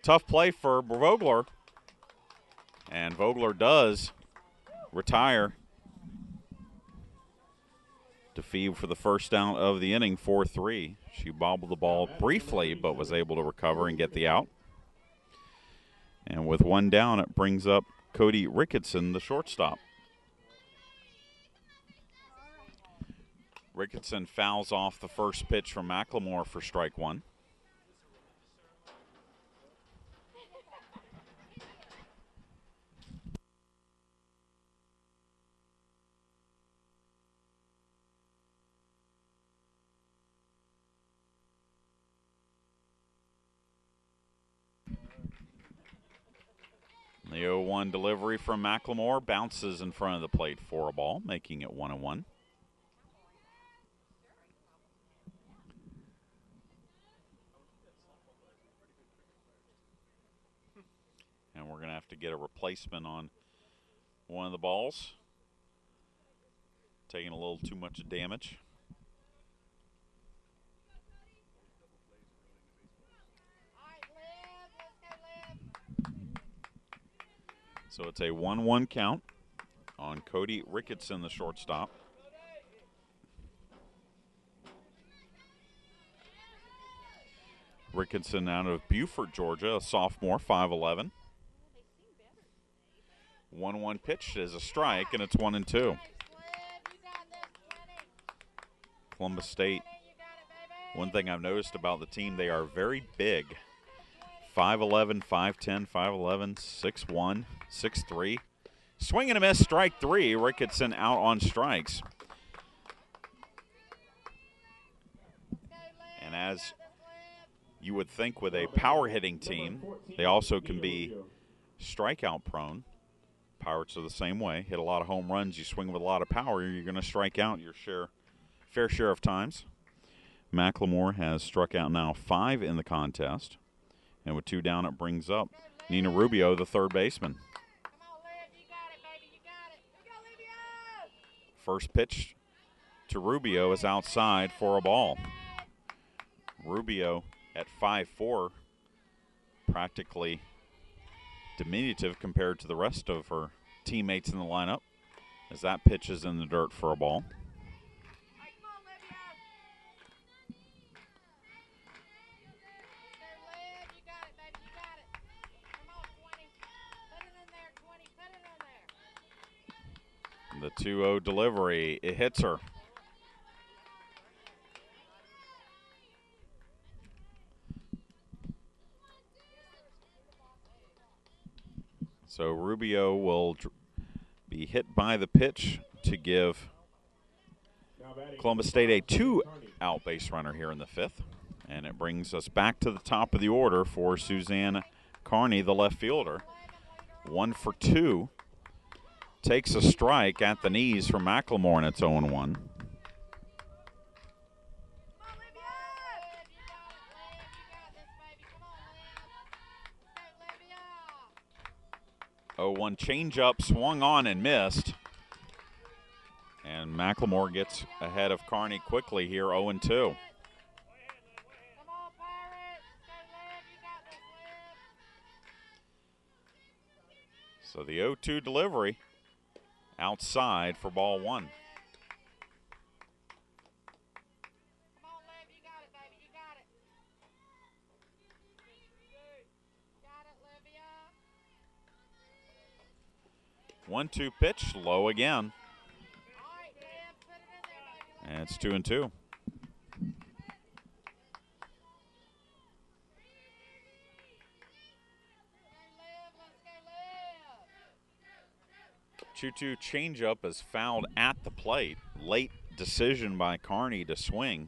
tough play for Vogler. And Vogler does retire. DeFee for the first down of the inning, 4-3. She bobbled the ball briefly, but was able to recover and get the out. And with one down, it brings up Cody Ricketson, the shortstop. Ricketson fouls off the first pitch from McLemore for strike 1. The 0-1 delivery from McLemore bounces in front of the plate for a ball, making it 1-1. And we're going to have have to get a replacement on one of the balls. Taking a little too much damage. So it's a 1-1 count on Cody Ricketson, the shortstop. Ricketson out of Beaufort, Georgia, a sophomore, 5'11". 1-1 pitch is a strike, and it's 1-2. Columbus State, one thing I've noticed about the team, they are very big. 5'11", 5'10", 5'11", 6'1", 6'3". Swing and a miss, strike 3. Ricketson out on strikes. And as you would think with a power hitting team, they also can be strikeout prone. Pirates are the same way. Hit a lot of home runs. You swing with a lot of power, you're going to strike out your fair share of times. McLemore has struck out now 5 in the contest. And with 2 down, it brings up Nina Rubio, the third baseman. First pitch to Rubio is outside for a ball. Rubio at 5'4", practically diminutive compared to the rest of her teammates in the lineup, as that pitch is in the dirt for a ball. The 2-0 delivery, it hits her. So Rubio will be hit by the pitch to give Columbus State a 2-out base runner here in the 5th. And it brings us back to the top of the order for Suzanne Carney, the left fielder. 1 for 2. Takes a strike at the knees from McLemore, and it's 0-1. One changeup swung on and missed. And McLemore gets ahead of Carney quickly here, 0-2. So the 0-2 delivery outside for ball 1. One-two pitch, low again. And it's 2-2. Two-two changeup is fouled at the plate. Late decision by Carney to swing,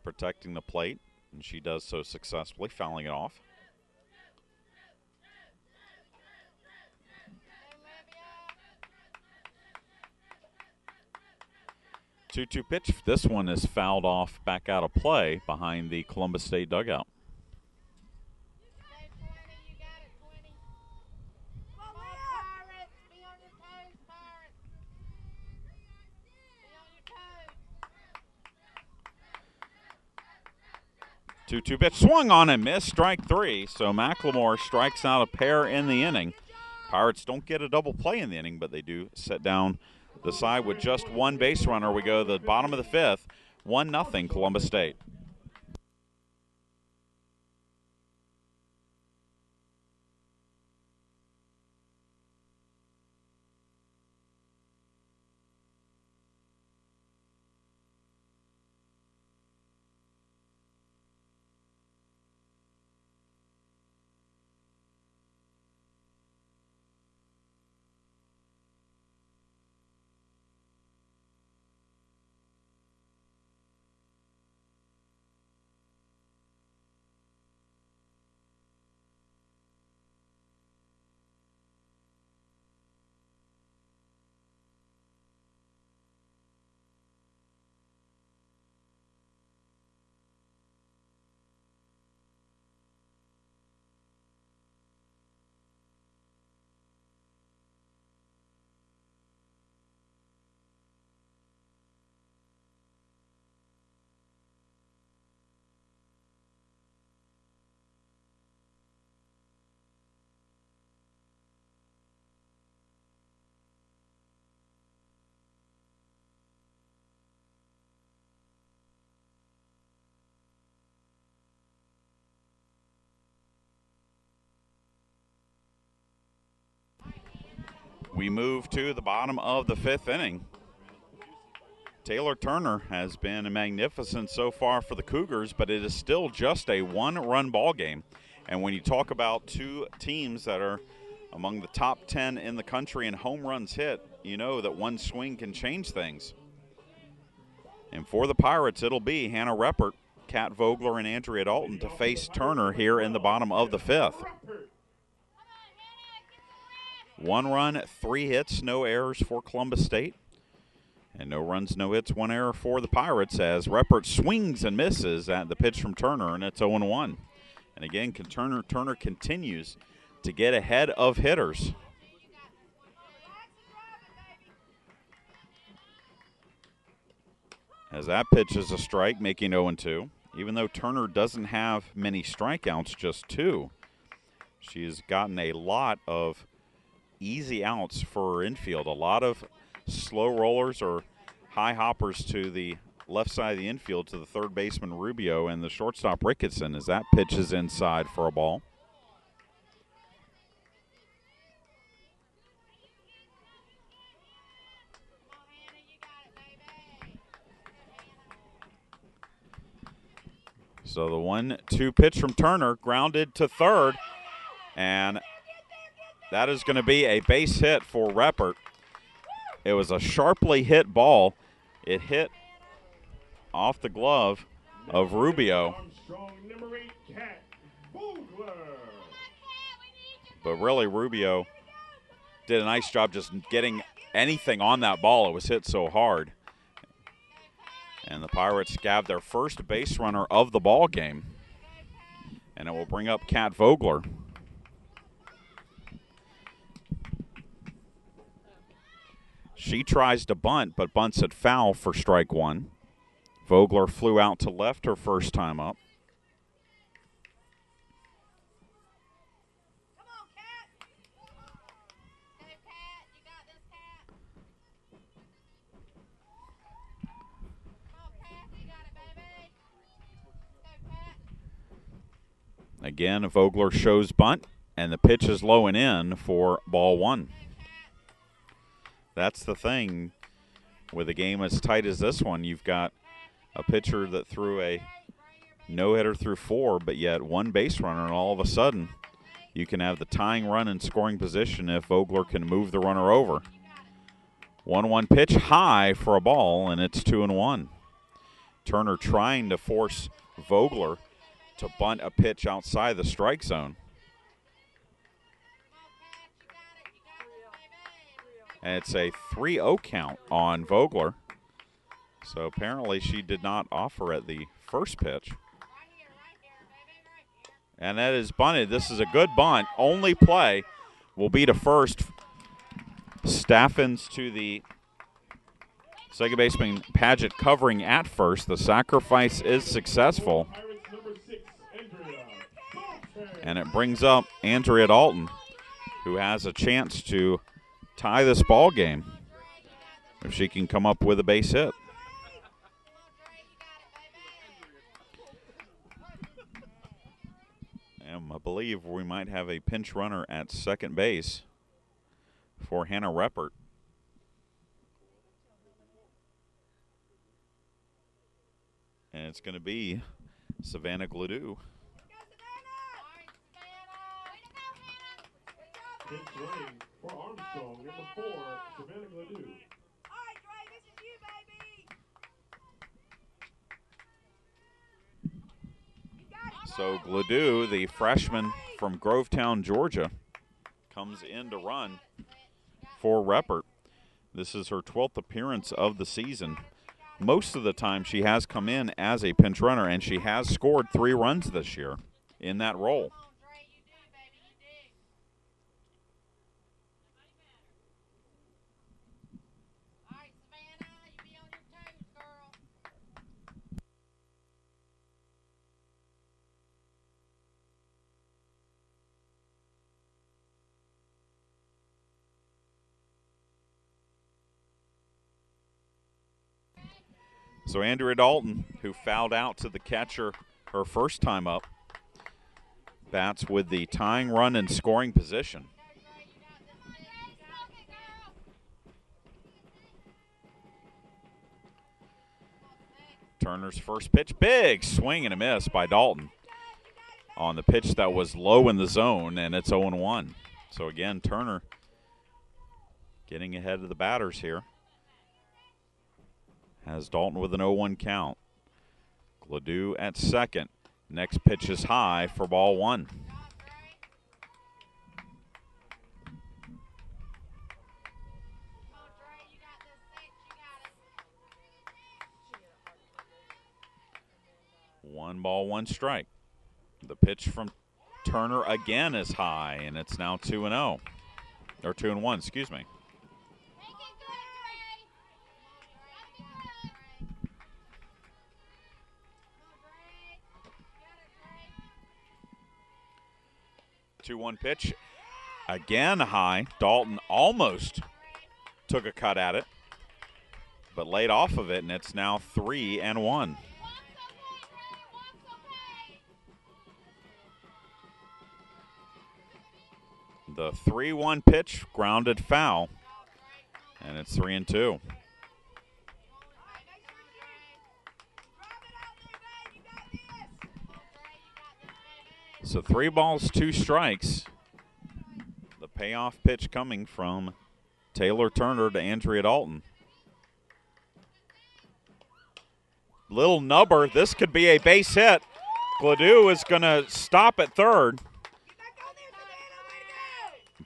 protecting the plate, and she does so successfully, fouling it off. 2-2 pitch. This one is fouled off back out of play behind the Columbus State dugout. Two pitch swung on and missed, strike 3. So McLemore strikes out a pair in the inning. Pirates don't get a double play in the inning, but they do set down the side with just one base runner. We go to the bottom of the 5th, 1-0 Columbus State. We move to the bottom of the 5th inning. Taylor Turner has been magnificent so far for the Cougars, but it is still just a one-run ball game. And when you talk about two teams that are among the top 10 in the country in home runs hit, you know that one swing can change things. And for the Pirates, it'll be Hannah Reppert, Kat Vogler, and Andrea Dalton to face Turner here in the bottom of the 5th. 1 run, 3 hits, no errors for Columbus State. And no runs, no hits, 1 error for the Pirates as Reppert swings and misses at the pitch from Turner, and it's 0-1. And again, Turner continues to get ahead of hitters. As that pitch is a strike, making 0-2. Even though Turner doesn't have many strikeouts, just 2, she's gotten a lot of easy outs for her infield. A lot of slow rollers or high hoppers to the left side of the infield to the third baseman Rubio and the shortstop Ricketson as that pitch is inside for a ball. So the 1-2 pitch from Turner, grounded to third, and that is going to be a base hit for Reppert. It was a sharply hit ball. It hit off the glove of Rubio. But really, Rubio did a nice job just getting anything on that ball. It was hit so hard. And the Pirates have their first base runner of the ball game. And it will bring up Kat Vogler. She tries to bunt, but bunts it foul for strike 1. Vogler flew out to left her first time up. Again, Vogler shows bunt, and the pitch is low and in for ball 1. That's the thing with a game as tight as this one. You've got a pitcher that threw a no-hitter through 4, but yet 1 base runner, and all of a sudden you can have the tying run in scoring position if Vogler can move the runner over. 1-1 pitch high for a ball, and it's 2-1. Turner trying to force Vogler to bunt a pitch outside the strike zone. And it's a 3-0 count on Vogler. So apparently she did not offer at the first pitch. And that is bunted. This is a good bunt. Only play will be to first. Staffens to the second baseman Paget covering at first. The sacrifice is successful. And it brings up Andrea Dalton, who has a chance to tie this ball game if she can come up with a base hit. And I believe we might have a pinch runner at second base for Hannah Reppert. And it's going to be Savannah Gladue. Pinch running for Armstrong, number 4, Savannah Gladue. So Gladue, the freshman from Grovetown, Georgia, comes in to run for Reppert. This is her 12th appearance of the season. Most of the time she has come in as a pinch runner, and she has scored 3 runs this year in that role. So Andrea Dalton, who fouled out to the catcher her first time up, bats with the tying run in scoring position. Turner's first pitch, big swing and a miss by Dalton on the pitch that was low in the zone, and it's 0-1. So again, Turner getting ahead of the batters here. Has Dalton with an 0-1 count. Gladue at second. Next pitch is high for ball one. One ball, one strike. The pitch from Turner again is high, and it's now 2-0. Or 2-1, excuse me. Two-one pitch, again high. Dalton almost took a cut at it, but laid off of it, and it's now 3-1. The 3-1 pitch, grounded foul, and it's 3-2. So 3 balls, 2 strikes. The payoff pitch coming from Taylor Turner to Andrea Dalton. Little nubber, this could be a base hit. Gladue is going to stop at third.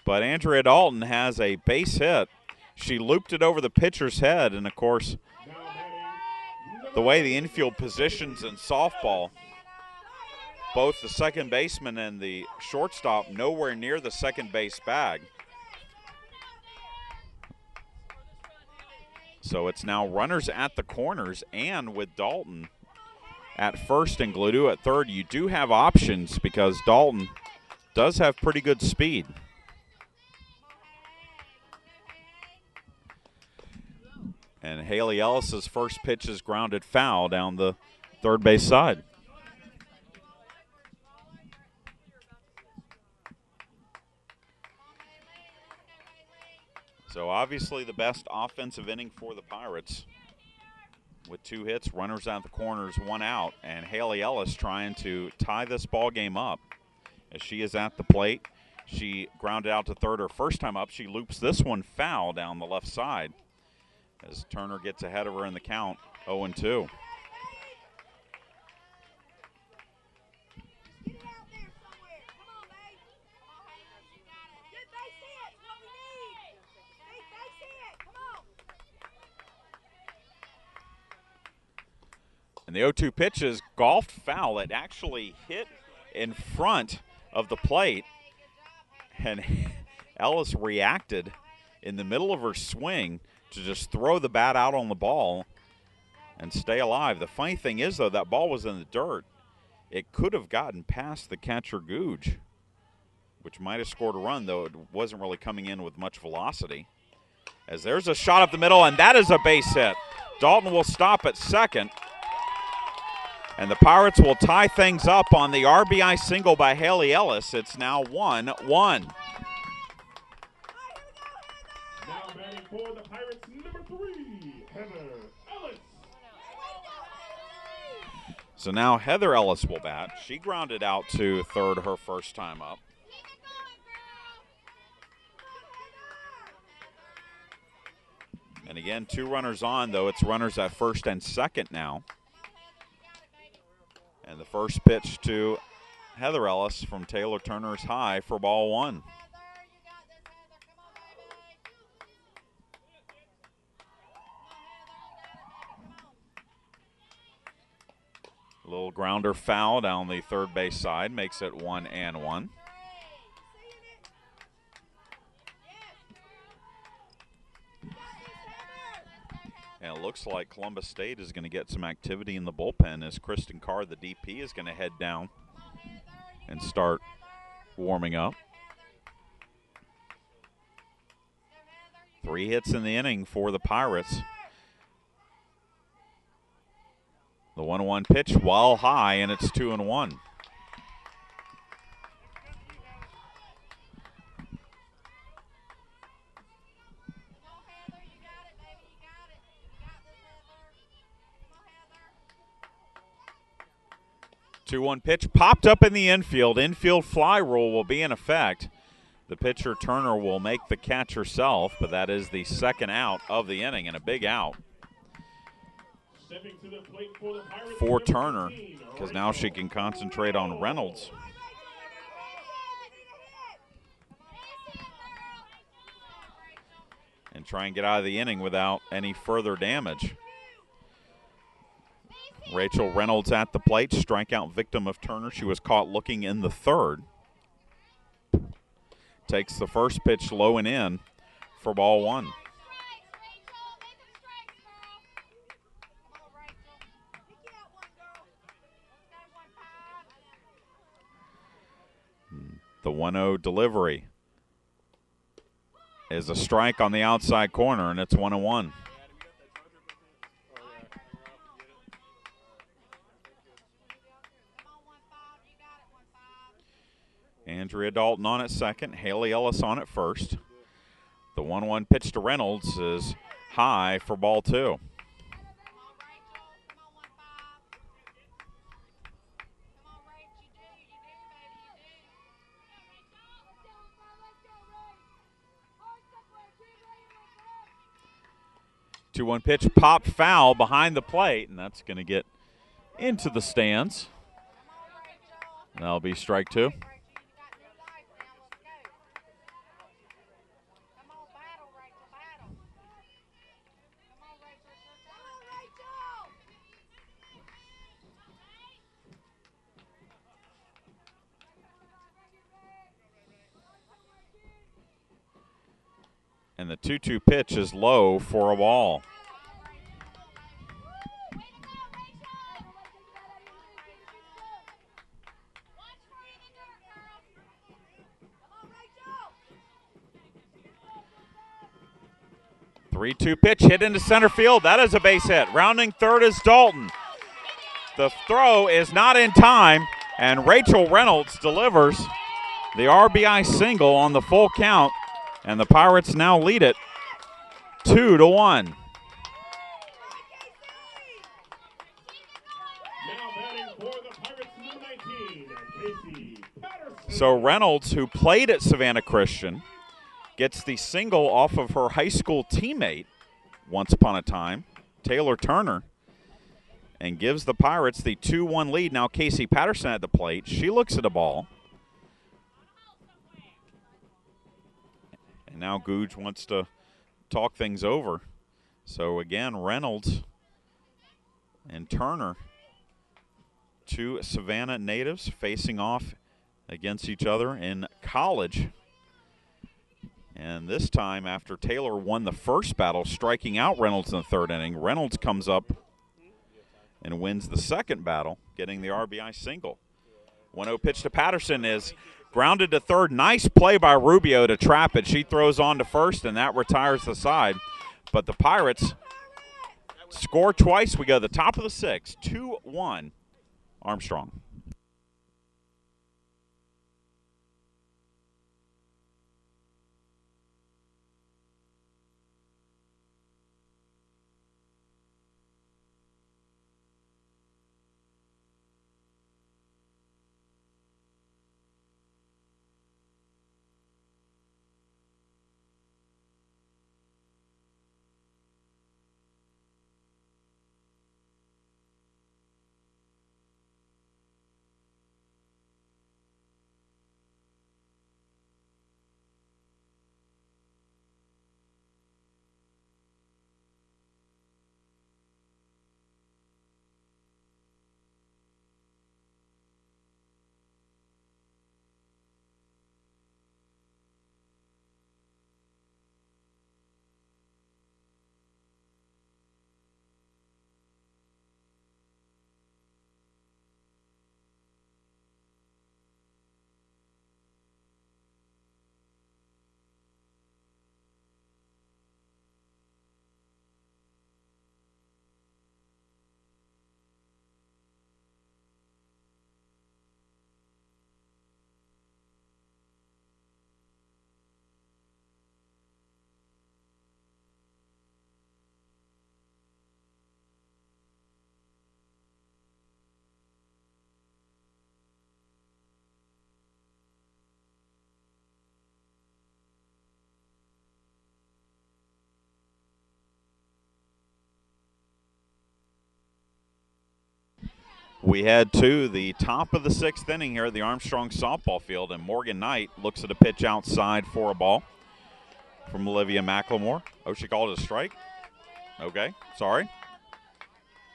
But Andrea Dalton has a base hit. She looped it over the pitcher's head, and of course, the way the infield positions in softball, both the second baseman and the shortstop nowhere near the second base bag. So it's now runners at the corners, and with Dalton at first and Gladue at third, you do have options because Dalton does have pretty good speed. And Haley Ellis's first pitch is grounded foul down the third base side. So obviously the best offensive inning for the Pirates with 2 hits, runners out the corners, 1 out, and Haley Ellis trying to tie this ball game up as she is at the plate. She grounded out to third her first time up. She loops this one foul down the left side as Turner gets ahead of her in the count, 0-2. And the 0-2 pitch is golfed foul. It actually hit in front of the plate, and Ellis reacted in the middle of her swing to just throw the bat out on the ball and stay alive. The funny thing is, though, that ball was in the dirt. It could have gotten past the catcher, Googe, which might have scored a run, though it wasn't really coming in with much velocity. As there's a shot up the middle, and that is a base hit. Dalton will stop at second, and the Pirates will tie things up on the RBI single by Haley Ellis. It's now 1-1. For the Pirates, number 3, Heather Ellis. So now Heather Ellis will bat. She grounded out to third her first time up. And again, 2 runners on, though it's runners at first and second now. And the first pitch to Heather Ellis from Taylor Turner is high for ball 1. A little grounder foul down the third base side makes it 1-1. And it looks like Columbus State is going to get some activity in the bullpen as Kristen Carr, the DP, is going to head down and start warming up. 3 hits in the inning for the Pirates. The 1-1 pitch while high, and it's 2-1. 2-1 pitch popped up in the infield. Infield fly rule will be in effect. The pitcher, Turner, will make the catch herself, but that is the second out of the inning and a big out for Turner, because now she can concentrate on Reynolds. And try and get out of the inning without any further damage. Rachel Reynolds at the plate, strikeout victim of Turner. She was caught looking in the third. Takes the first pitch low and in for ball one. The 1-0 delivery is a strike on the outside corner, and it's 1-1. Andrea Dalton on at second, Haley Ellis on at first. The 1-1 pitch to Reynolds is high for ball two. The 2-1 pitch popped foul behind the plate, and that's going to get into the stands. That'll be strike two. And the 2-2 pitch is low for a ball. The 3-2 pitch hit into center field. That is a base hit. Rounding third is Dalton. The throw is not in time, and Rachel Reynolds delivers the RBI single on the full count. And the Pirates now lead it 2-1. So Reynolds, who played at Savannah Christian, gets the single off of her high school teammate once upon a time, Taylor Turner, and gives the Pirates the 2-1 lead. Now Casey Patterson at the plate. She looks at a ball. And now Googe wants to talk things over. So again, Reynolds and Turner, two Savannah natives, facing off against each other in college. And this time, after Taylor won the first battle, striking out Reynolds in the third inning, Reynolds comes up and wins the second battle, getting the RBI single. 1-0 pitch to Patterson is grounded to third. Nice play by Rubio to trap it. She throws on to first, and that retires the side. But the Pirates score twice. We go to the top of the sixth, 2-1, Armstrong. We head to the top of the 6th inning here at the Armstrong Softball Field, and Morgan Knight looks at a pitch outside for a ball from Olivia McLemore. Oh, she called it a strike? Okay, sorry.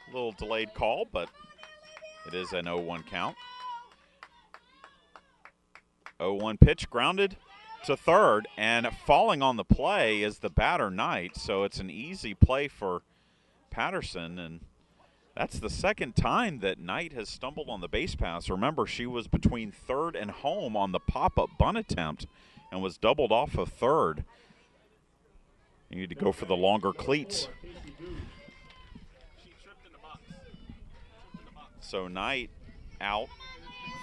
A little delayed call, but it is an 0-1 count. 0-1 pitch grounded to third, and falling on the play is the batter Knight, so it's an easy play for Patterson, and that's the second time that Knight has stumbled on the base pass. Remember, she was between third and home on the pop-up bunt attempt and was doubled off of third. You need to go for the longer cleats. So Knight out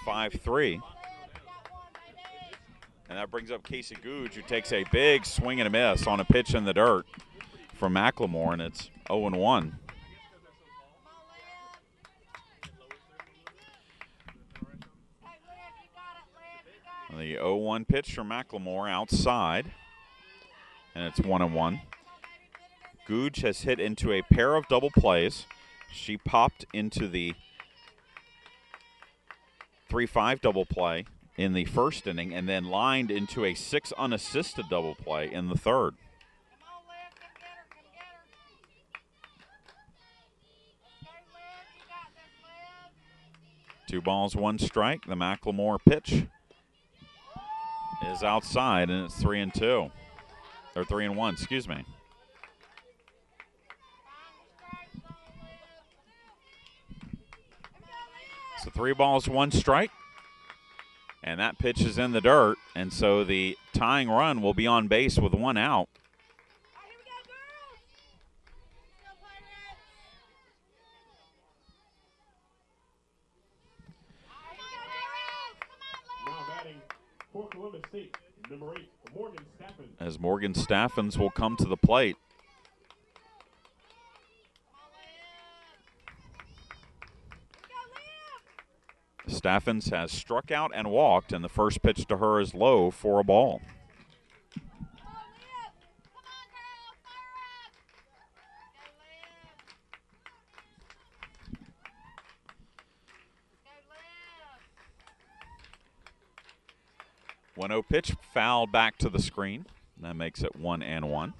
5-3. And that brings up Casey Googe, who takes a big swing and a miss on a pitch in the dirt from McLemore, and it's 0-1. The 0-1 pitch from McLemore outside, and it's 1-1. Googe has hit into a pair of double plays. She popped into the 3-5 double play in the first inning and then lined into a 6 unassisted double play in the third. Two balls, one strike. The McLemore pitch is outside, and it's 3-2. Or 3-1, excuse me. So 3 balls, 1 strike. And that pitch is in the dirt, and so the tying run will be on base with 1 out. For Columbus State, number 8, Morgan Staffens. As Morgan Staffens will come to the plate. Staffens has struck out and walked, and the first pitch to her is low for a ball. One 0 pitch fouled back to the screen. That makes it 1-1.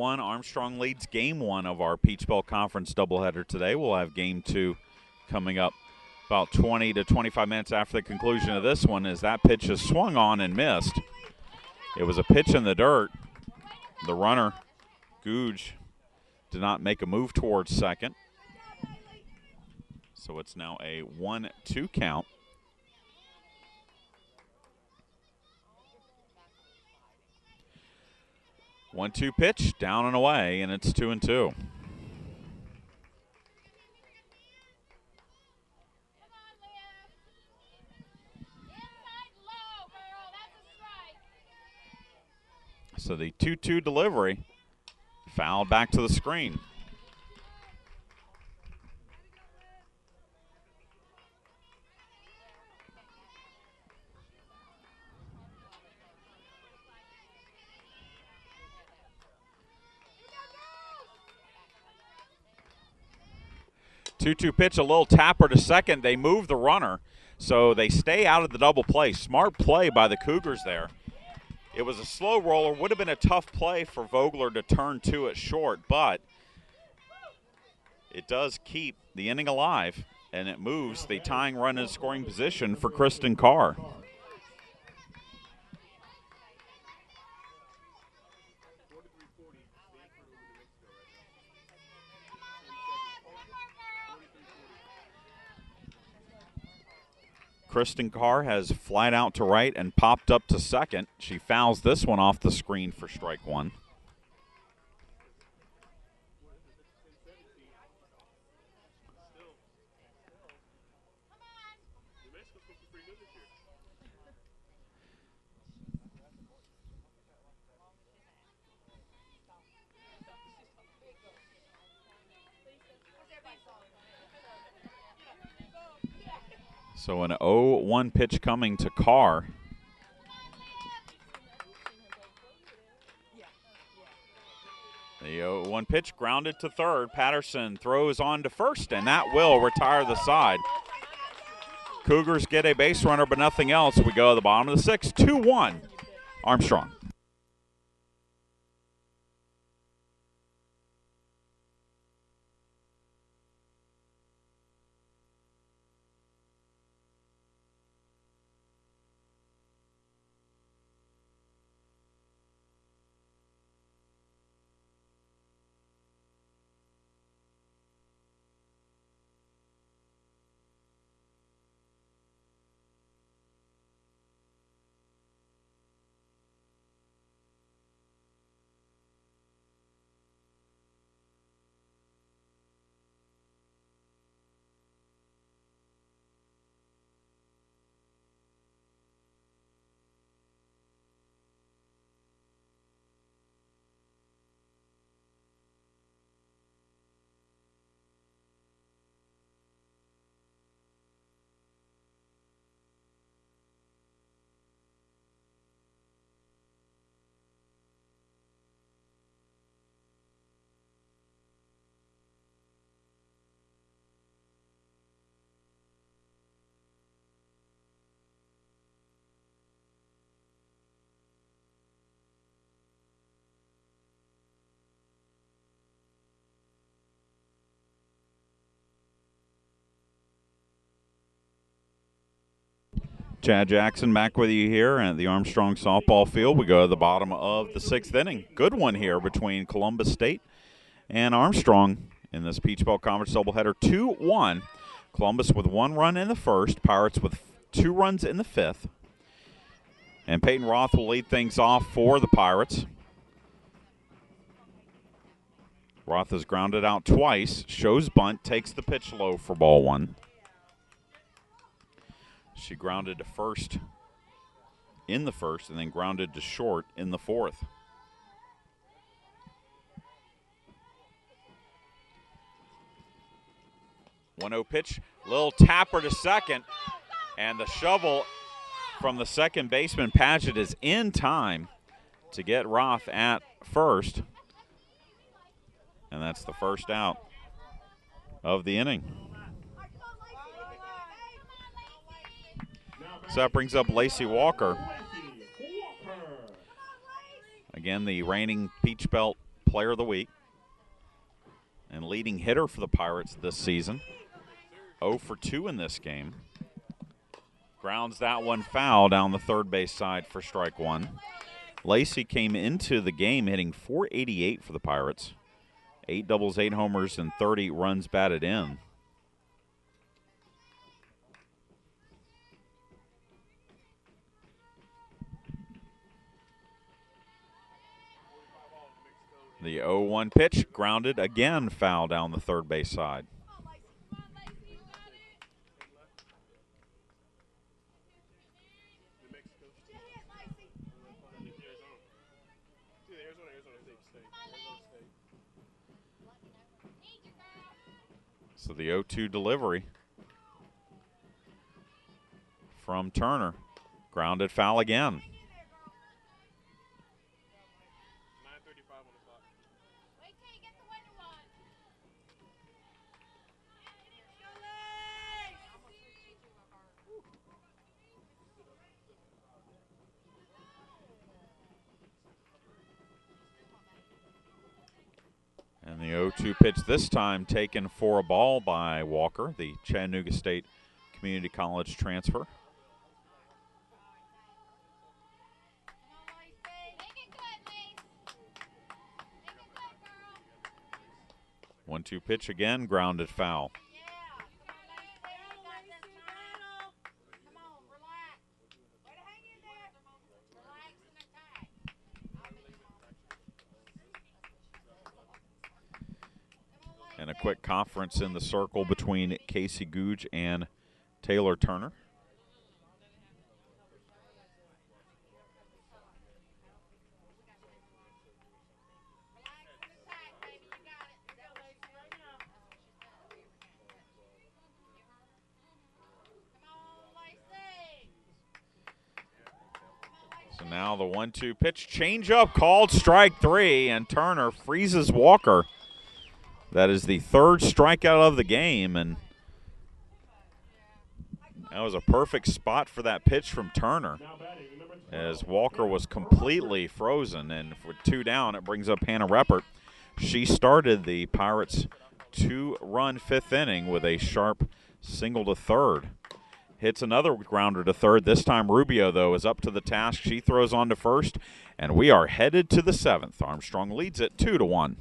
Armstrong leads game 1 of our Peach Belt Conference doubleheader today. We'll have game 2 coming up about 20 to 25 minutes after the conclusion of this one, as that pitch is swung on and missed. It was a pitch in the dirt. The runner, Googe, did not make a move towards second. So it's now a 1-2 count. One-two pitch, down and away, and it's 2-2. So the 2-2 delivery fouled back to the screen. Two-two pitch, a little tapper to second. They move the runner, so they stay out of the double play. Smart play by the Cougars there. It was a slow roller. Would have been a tough play for Vogler to turn to it short, but it does keep the inning alive, and it moves the tying run in scoring position for Kristen Carr. Kristen Carr has flied out to right and popped up to second. She fouls this one off the screen for strike 1. So an 0-1 pitch coming to Carr. The 0-1 pitch grounded to third. Patterson throws on to first, and that will retire the side. Cougars get a base runner, but nothing else. We go to the bottom of the sixth, 2-1, Armstrong. Chad Jackson back with you here at the Armstrong Softball Field. We go to the bottom of the sixth inning. Good one here between Columbus State and Armstrong in this Peach Belt Conference doubleheader. 2-1. Columbus with 1 run in the first. Pirates with 2 runs in the fifth. And Peyton Roth will lead things off for the Pirates. Roth has grounded out twice. Shows bunt. Takes the pitch low for ball 1. She grounded to first in the first and then grounded to short in the fourth. One 0 pitch, little tapper to second, and the shovel from the second baseman Paget is in time to get Roth at first. And that's the first out of the inning. So that brings up Lacey Walker. Again, the reigning Peach Belt Player of the Week and leading hitter for the Pirates this season. 0 for 2 in this game. Grounds that one foul down the third base side for strike 1. Lacey came into the game hitting .488 for the Pirates. 8 doubles, 8 homers, and 30 runs batted in. The 0-1 pitch grounded again, foul down the third base side. So the 0-2 delivery from Turner. Grounded foul again. And the 0-2 pitch this time taken for a ball by Walker, the Chattanooga State Community College transfer. One-two pitch again, grounded foul. And a quick conference in the circle between Casey Googe and Taylor Turner. Now the 1-2 pitch, change up, called strike 3, and Turner freezes Walker. That is the third strikeout of the game, and that was a perfect spot for that pitch from Turner, as Walker was completely frozen. And with 2 down, it brings up Hannah Reppert. She started the Pirates' 2-run 5th inning with a sharp single to third. Hits another grounder to third. This time Rubio, though, is up to the task. She throws on to first, and we are headed to the 7th. Armstrong leads it 2-1.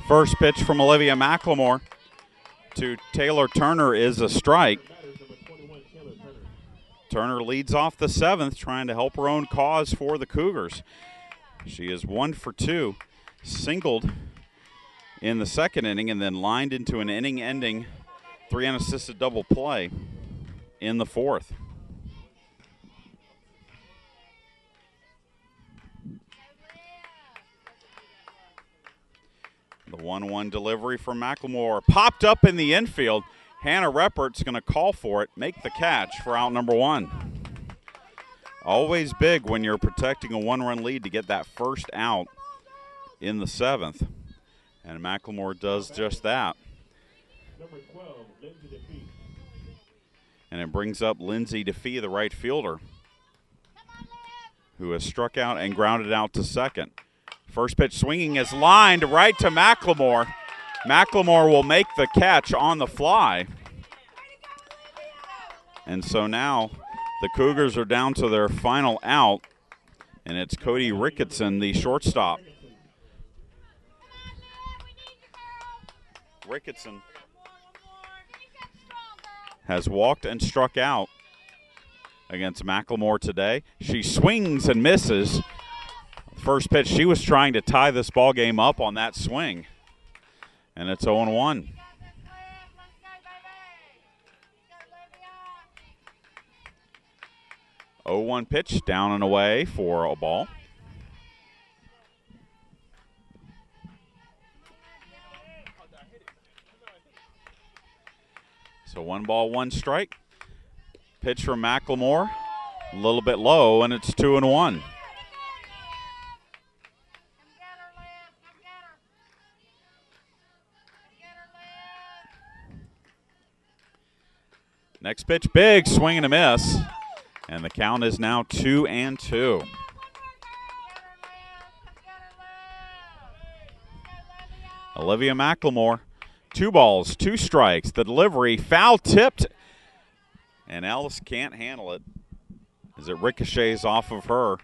First pitch from Olivia McLemore to Taylor Turner is a strike. Turner leads off the 7th, trying to help her own cause for the Cougars. She is 1 for 2, singled in the 2nd inning, and then lined into an inning-ending 3-unassisted double play in the 4th. The 1-1 delivery from McLemore popped up in the infield. Hannah Reppert's going to call for it, make the catch for out number 1. Always big when you're protecting a 1-run lead to get that first out in the 7th. And McLemore does just that. And it brings up Lindsay DeFee, the right fielder, who has struck out and grounded out to second. First pitch swinging is lined right to McLemore. McLemore will make the catch on the fly. And so now the Cougars are down to their final out, and it's Cody Ricketson, the shortstop. Ricketson has walked and struck out against McLemore today. She swings and misses. First pitch, she was trying to tie this ball game up on that swing. And it's 0-1. Oh, 1 pitch, down and away for a ball. So 1 ball, 1 strike. Pitch from McLemore, a little bit low, and it's 2-1. Next pitch, big swing and a miss. And the count is now 2-2. Olivia McLemore, 2 balls, 2 strikes. The delivery foul tipped, and Ellis can't handle it as it ricochets off of her.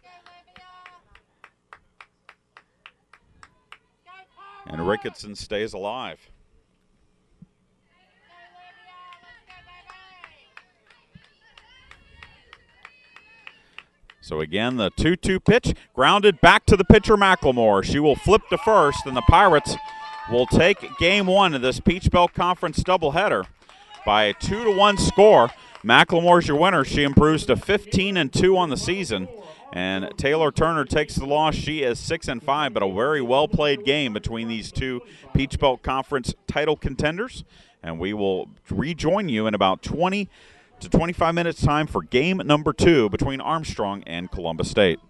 And Ricketson stays alive. So again, the 2-2 pitch, grounded back to the pitcher McLemore. She will flip to first, and the Pirates will take game 1 of this Peach Belt Conference doubleheader by a 2-1 score. McLemore's your winner. She improves to 15-2 on the season. And Taylor Turner takes the loss. She is 6-5, but a very well-played game between these two Peach Belt Conference title contenders. And we will rejoin you in about 20 to 25 minutes time for game number 2 between Armstrong and Columbus State.